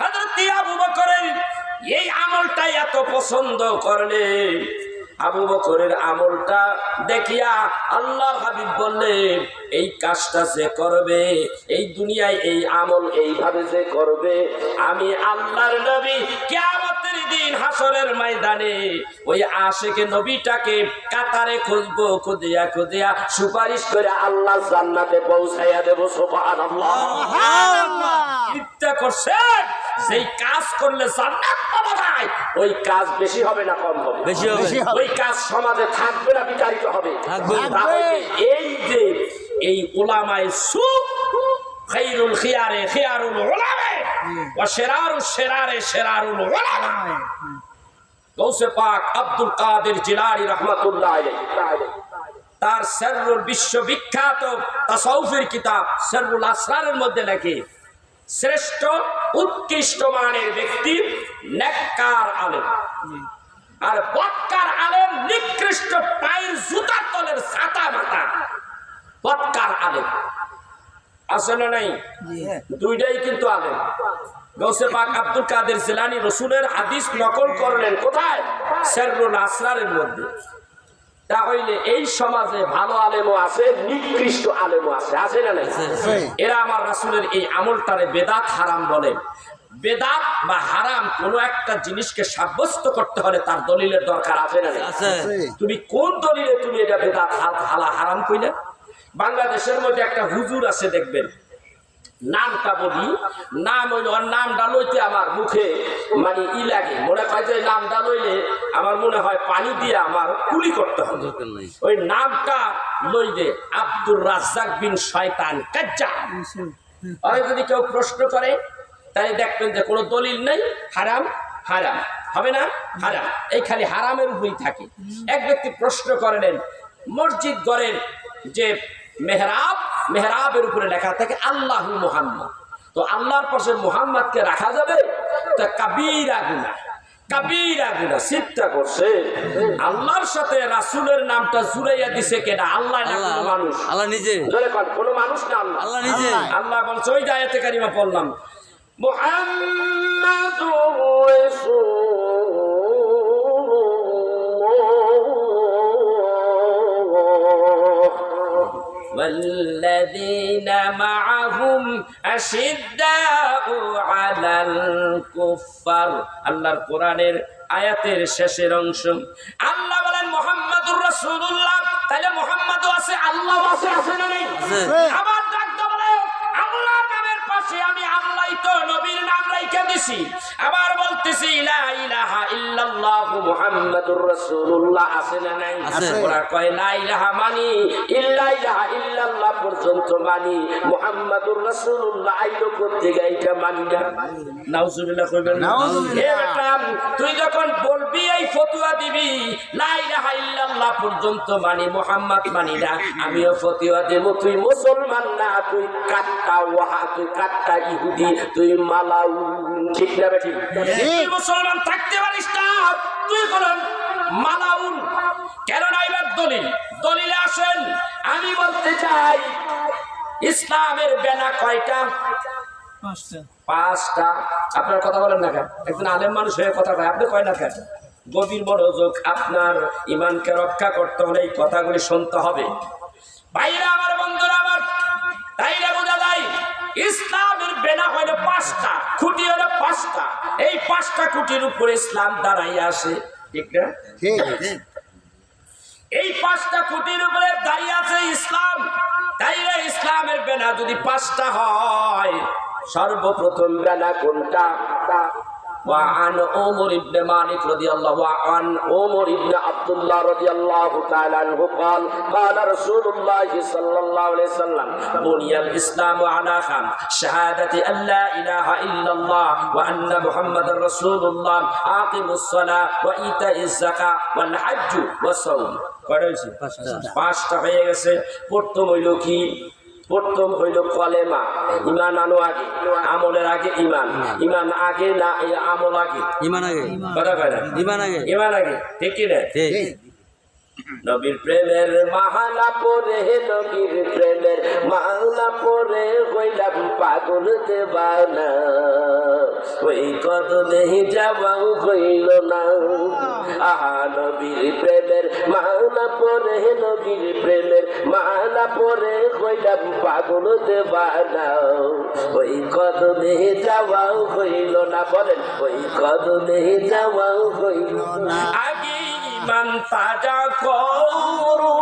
হযরত আবু বকরের এই আমলটা এত পছন্দ করলেন। আবু বকরের আমলটা দেখিয়া আল্লাহর হাবিব বললেন, এই কাজটা যে করবে, এই দুনিয়ায় এই আমল এইভাবে যে করবে, আমি আল্লাহর নবী কিয়ামতের দিন হাসরের ময়দানে ওই আশিকে নবীটাকে কাতারে খুঁজবো, খুঁজিয়া খুঁজিয়া সুপারিশ করে আল্লাহ জান্নাতে পৌঁছাইয়া দেব। সুবহানাল্লাহ। চিন্তা করছেন যেই কাজ করলে জান্নাত পাওয়া যায়, ওই কাজ বেশি হবে না কম হবে? বেশি হবে। ওই কাজ সমাজে থাকবে না বিতাড়িত হবে? তাহলে এই যে এই উলামায়ে সুক, খায়রুল খিয়ারে খিয়ারুল উলামা ওয়া শিরারুশ শিরারে শিরারুল উলামা, গৌসে পাক আব্দুল কাদের জিলানী রাহমাতুল্লাহ আলাইহি তার সিররুল বিশ্ববিখ্যাত তাসাউফের কিতাব সিররুল আসরারের মধ্যে লেখে, শ্রেষ্ঠ উৎকৃষ্ট মানের ব্যক্তি নেককার আলেম, আর বদকার আলেম নিকৃষ্ট পায়ের জুতার তলের ছাতা মাথা। বদকার আলেম আছে না নাই? দুইটাই কিন্তু আলেম। গৌসে পাক আব্দুল কাদের জিলানী রসুলের হাদিস নকল করলেন কোথায়? সিররুল আসরারের মধ্যে। তাহলে এই সমাজে ভালো আলেমও আছে, নিকৃষ্ট আলেমও আছে, আছে না নাই? এরা আমার রাসূলের এই আমলটারে বেদাত হারাম বলে। বেদাত বা হারাম কোনো একটা জিনিসকে সাব্যস্ত করতে হলে তার দলিলের দরকার আছে না নাই? তুমি কোন দলিলে তুমি এটা বেদাত হারাম কইলে? বাংলাদেশের মধ্যে একটা হুজুর আছে, দেখবেন, নামটা বলি, নাম হইল, ওর নামটা লইতে আমার মুখে মানে লাগে, মনে হয় যে নামটা লইলে আমার মনে হয় পানি দিয়ে আমার কুলি করতে হবে। ওই নামটা লইলে আব্দুর রাজ্জাক বিন শয়তান কাজ্জাব। আর যদি কেউ প্রশ্ন করে তাহলে দেখবেন যে কোনো দলিল নেই, হারাম হারাম হবে না, হারাম, এই খালি হারামের উপরেই থাকে। এক ব্যক্তি প্রশ্ন করলেন, মসজিদ ঘরের যে মেহরাবের উপরে লেখা থাকে আল্লাহু মুহাম্মদ, তো আল্লাহর পাশে মুহাম্মদকে রাখা যাবে? তা কাবীরা গুনাহ, কাবীরা গুনাহ। চিন্তা করছে আল্লাহর সাথে রাসূলের নামটা জুড়াইয়া দিছে কেডা? আল্লাহ না কোনো মানুষ? আল্লাহ নিজে। জোরে কোন, কোনো মানুষ না, আল্লাহ, আল্লাহ নিজে। আল্লাহ বলছে, ওই আয়াতে কারিমা পড়লাম, মুহাম্মাদুর والذين معهم أشداء على الكفار। আল্লাহর কোরআনের আয়াতের শেষের অংশ আল্লাহ বলেন মুহাম্মাদুর রাসূলুল্লাহ। তাহলে মুহাম্মাদও আছে, আল্লাহ আছে, আছে না নেই? আবার ডাকতে বলে আল্লাহর নামের পাশে আমি আল্লাহই তো নবীর নাম রাইখা দিছি। আবার বলতেছি লা ইলাহা ইল্লাল্লাহ মুহাম্মাদুর রাসূলুল্লাহ, আছে না নাই? ওরা কয় লা ইলাহা মানি, ইল্লা ইলাহা ইল্লাল্লাহ পর্যন্ত মানি, মুহাম্মাদুর রাসূলুল্লাহ আইলো করতে গাইটা মানি না। নাউজুবিল্লাহ কইবেন না? এ বেটা, তুই যখন বলবি এই ফতোয়া দিবি লা ইলাহা ইল্লাল্লাহ পর্যন্ত মানি, মুহাম্মদ মানি না, আমিও ফতোয়া দেব তুই মুসলমান না, তুই কাট্টা ওয়াহা, তুই কাট্টা ইহুদি, তুই মালাউ। ঠিক না বেটি? তুই মুসলমান থাকতে পারিস না, তুই বলেন মালাউন কেন? না এবার দলিল, দলিলে আসেন। আমি বলতে চাই ইসলামের বেনা কয়টা? পাঁচটা। আপনার কথা বলেন না কেন? একজন আলেম মানুষ হয়ে কথা কয়, আপনি কয় না কেন? গভীর মনোযোগ, আপনার ইমানকে রক্ষা করতে হলে এই কথাগুলি শুনতে হবে। ভাইরা আমার, বন্ধুরা আমার, তাইলে বোঝা যায় ইসলামের বেনা হইল পাঁচটা, খুঁটি হলো পাঁচটা। এই পাঁচটা খুঁটির উপরে ইসলাম দাঁড়াই আসে, ঠিক না? এই পাঁচটা খুঁটির উপরে দাঁড়িয়ে আছে ইসলাম। তাইলে ইসলামের বেনা যদি পাঁচটা হয়, সর্বপ্রথম বেনা কোনটা? وعن عمر بن مالك رضي الله وعن عمر بن عبد الله رضي الله تعالى عنه قال قال رسول الله صلى الله عليه وسلم بني الإسلام على خمس شهادة أن لا إله إلا الله وأن محمد رسول الله أقيم الصلاة وإيتاء الزكاة والحج والصوم। পাঁচটা হয়ে গেছে। প্রথম হইল কি? প্রথম হইল কলেমা, ইমান আনো আগে, আমলের আগে ইমান, ইমান আগে না আমল আগে? ইমান আগে। কথা কয় না? ইমান আগে, ইমান আগে, ঠিক কি না? নবীর প্রেমের মাহালা পরে, নবীর প্রেমের মাহালা পরে হইলাম পাগল দেবানা, ওই কদমে যাওয়াও হইল না। আহা, নবীর প্রেমের মাহালা পরে, নবীর প্রেমের মাহালা পরে হইলাম পাগল দেবানা, ওই কদমে যাওয়াও হইল না। বলেন, ওই কদমে যাওয়াও হইল না। আগে ইমান তাজা করো,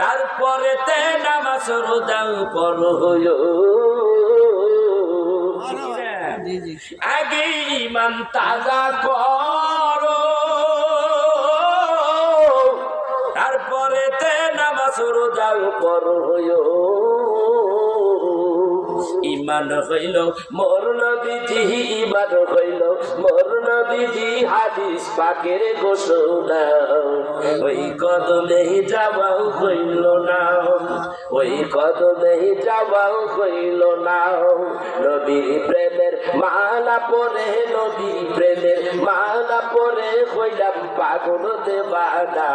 তারপরে তে নামাজ রোজাও পড়ো। আগে ইমান তাজা করো, তারপরে তে নামাজ রোজাও পড়ো। ইমান হইল মোর নবীজি, ইমান হইল মোর নবীজি হাদিস পাকের ঘোষণা, ওই কদমে যাওয়াও হইল না, ওই কদমে যাওয়াও হইল না। নবীর প্রেমের মালা পরে, নবীর প্রেমের মালা পরে হইলাম পাগল দেবানা,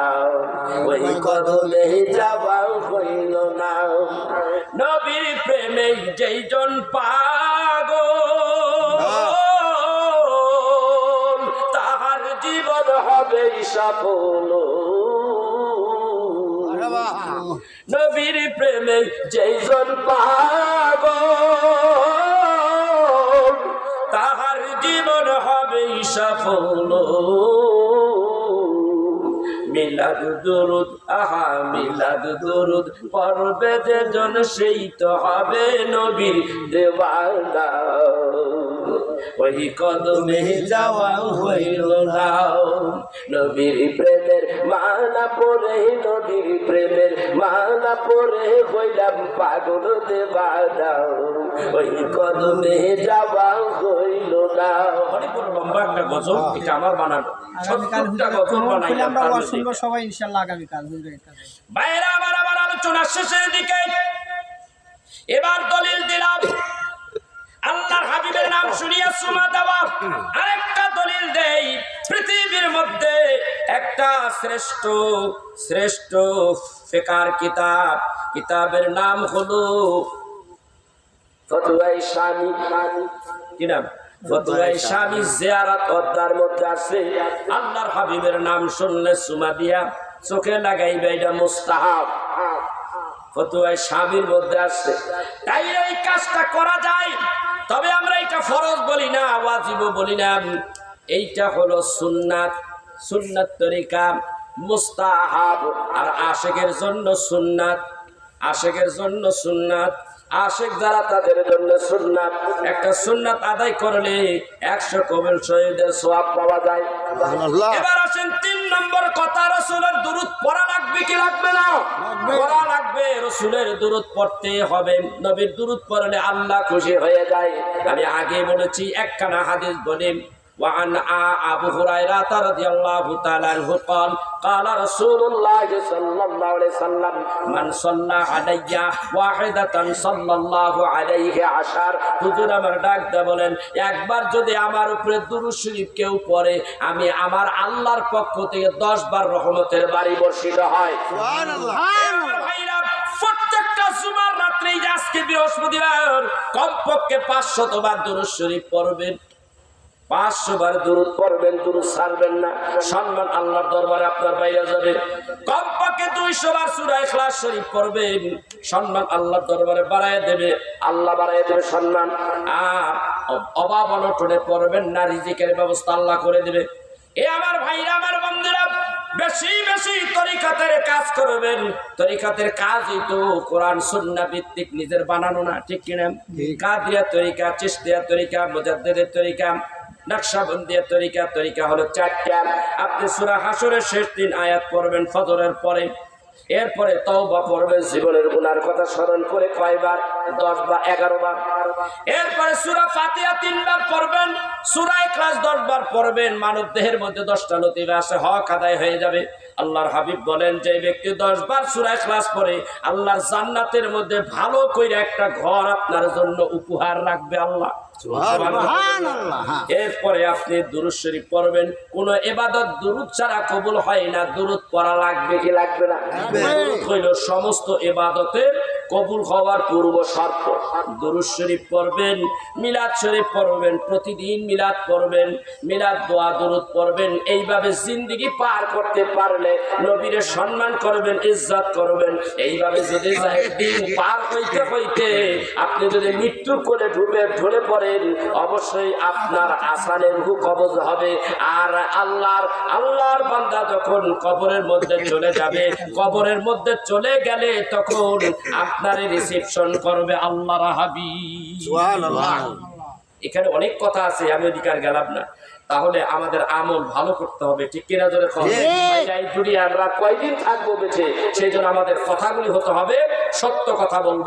ওই কদমে যাওয়াও হইল না। নবীর প্রেমে যেই জন পাগল তাহার জীবন হবে সফল। নবীর প্রেমে যেই জন পাগল তাহার জীবন হবে সফল। মিলাদ দুরুদ আহা মিলাদ দুরুদ পড়বে যে জন সেই তো হবে নবীর দেওয়ানা। ওই কদমে যাওয়া হইল না নবীর প্রেমের মালা পরে নবীর প্রেমের মালা পরে হইলাম পাগল দেওয়ানা। ওই কদমে যাওয়া হইল না। অনেক বড় লম্বা একটা গজল, এটা আমার বানানো। ছোট্টটা গজল বানাইলাম। সবাই ইনশাআল্লাহ আগামীকাল বাইরে আমার আলোচনা শেষের দিকে এবার দলিল দিলাম আল্লাহর হাবিবের নাম শুনিয়া সুমা দেওয়া। আরেকটা দলিল দেই, পৃথিবীর মধ্যে একটা শ্রেষ্ঠ ফিকার কিতাবের নাম হলো ফতোয়ায়ে শামী। কি নাম? ফতোয়ায়ে শামী। জিয়ারত অধ্যায়ের মধ্যে আছে আল্লাহর হাবিবের নাম শুনলে সুমা দিয়া চোখে লাগাইবে, এটা মুস্তাহাব। ফতোয়ায়ে শামীর মধ্যে আছে, তাই এই কাজটা করা যায়। তবে আমরা এটা ফরজ বলি না, ওয়াজিবও বলি না। এইটা হলো সুন্নাত তরিকা, মুস্তাহাব। আর আশিকের জন্য সুন্নাত, আশিক যারা তাদের জন্য সুন্নাত। একটা সুন্নাত আদায় করলে 100 কবুল শহীদের সওয়াব পাওয়া যায়। এবার আসেন 3 নম্বর কথা, রাসূলের দুরূদ পড়া লাগবে কি লাগবে না? পড়া লাগবে। রাসূলের দুরূদ পড়তে হবে। নবীর দুরূদ পড়লে আল্লাহ খুশি হয়ে যায়। আমি আগে বলেছি, একখানা হাদিস বলি। وعن أبو هريرة رضي الله تعالى عنه قال رسول الله صلى الله عليه وسلم من صلى علي واحدة صلى الله عليه 10। হুজুর আমার ডাক দিয়ে বলেন, একবার যদি আমার উপরে দুরূদ শরীফ কেউ পড়ে, আমি আমার আল্লাহর পক্ষ থেকে 10 বার রহমতের বাড়ি বর্ষিত হয়। সুবহানাল্লাহ। প্রত্যেকটা জুমার রাত্রে, আজকে বৃহস্পতিবার, কমপক্ষে 500 বার দুরূদ শরীফ পড়বেন। 500 বার দুরূদ পড়বেন, দুরূদ ছাড়বেন না। সম্মান আল্লাহর দরবারে আপনার বাইরে যাবে। কমপক্ষে 200 বার সূরা ইখলাস শরীফ পড়বেন, সম্মান আল্লাহর দরবারে বাড়ায় দেবে, আল্লাহ বাড়ায় দেবে সম্মান। আর অভাব অনটনে পড়বেন না, রিজিকের ব্যবস্থা আল্লাহ করে দেবে। এ আমার ভাইরা, আমার বন্ধুরা, বেশি বেশি তরিকাতের কাজ করবেন। তরিকাতের কাজই তো কোরআন সুন্নাহ ভিত্তিক, নিজের বানানো না, ঠিক কিনা? কাদরিয়া তরিকা, চিশতিয়া তরিকা, মুজাদ্দিদের তরিকা, নকশবন্দিয়া তরিকা হলো 4টা। আপনি সূরা হাশরের শেষ 3 আয়াত পড়বেন ফজরের পরে। এরপরে তওবা পড়বেন, জীবনের গুনার কথা স্মরণ করে। কয়বার? 10 বা 11 বার। এরপরে সূরা ফাতিহা 3 বার পড়বেন, সূরা ইখলাস 10 বার পড়বেন। মানব দেহের মধ্যে 10টা লতিফা আছে, হক আদায় হয়ে যাবে। আল্লাহর হাবিব বলেন, যে ব্যক্তি 10 বার সূরা ইখলাস পড়ে, আল্লাহর জান্নাতের মধ্যে ভালো করে একটা ঘর আপনার জন্য উপহার রাখবে আল্লাহ। এরপরে আপনি দুরূদ শরীফ পড়বেন। কোন ইবাদত দুরূদ ছাড়া কবুল হয় না। দুরূদ পড়া লাগবে কি লাগবে না? দুরূদ হইল সমস্ত ইবাদতের কবুল হওয়ার পূর্ব শর্ত। দুরূদ শরীফ পড়বেন, মিলাদ শরীফ পড়বেন, প্রতিদিন মিলাদ পড়বেন, মিলাদ দোয়া দুরূদ পড়বেন। এইভাবে জিন্দেগি পার করতে পারলে নবীর সম্মান করবেন, ইজ্জত করবেন। এইভাবে যদি দিন পার হইতে হইতে আপনি যদি মৃত্যুর কোলে ঢলে পড়েন, অবশ্যই আপনার আসানের রূহ কবজ হবে। আর আল্লাহর বান্দা যখন কবরের মধ্যে চলে যাবে, কবরের মধ্যে চলে গেলে তখন আপনার রিসেপশন করবে আল্লাহর হাবিব। সুবহানাল্লাহ। এখানে অনেক কথা আছে, আমি অধিকার গেলাম না। তাহলে আমাদের আমল ভালো করতে হবে, ঠিক কিনা? জোরে আমরা কয়দিন থাকবো বেঁচে, সেই জন্য আমাদের কথাগুলি হতে হবে সত্য কথা বলবো।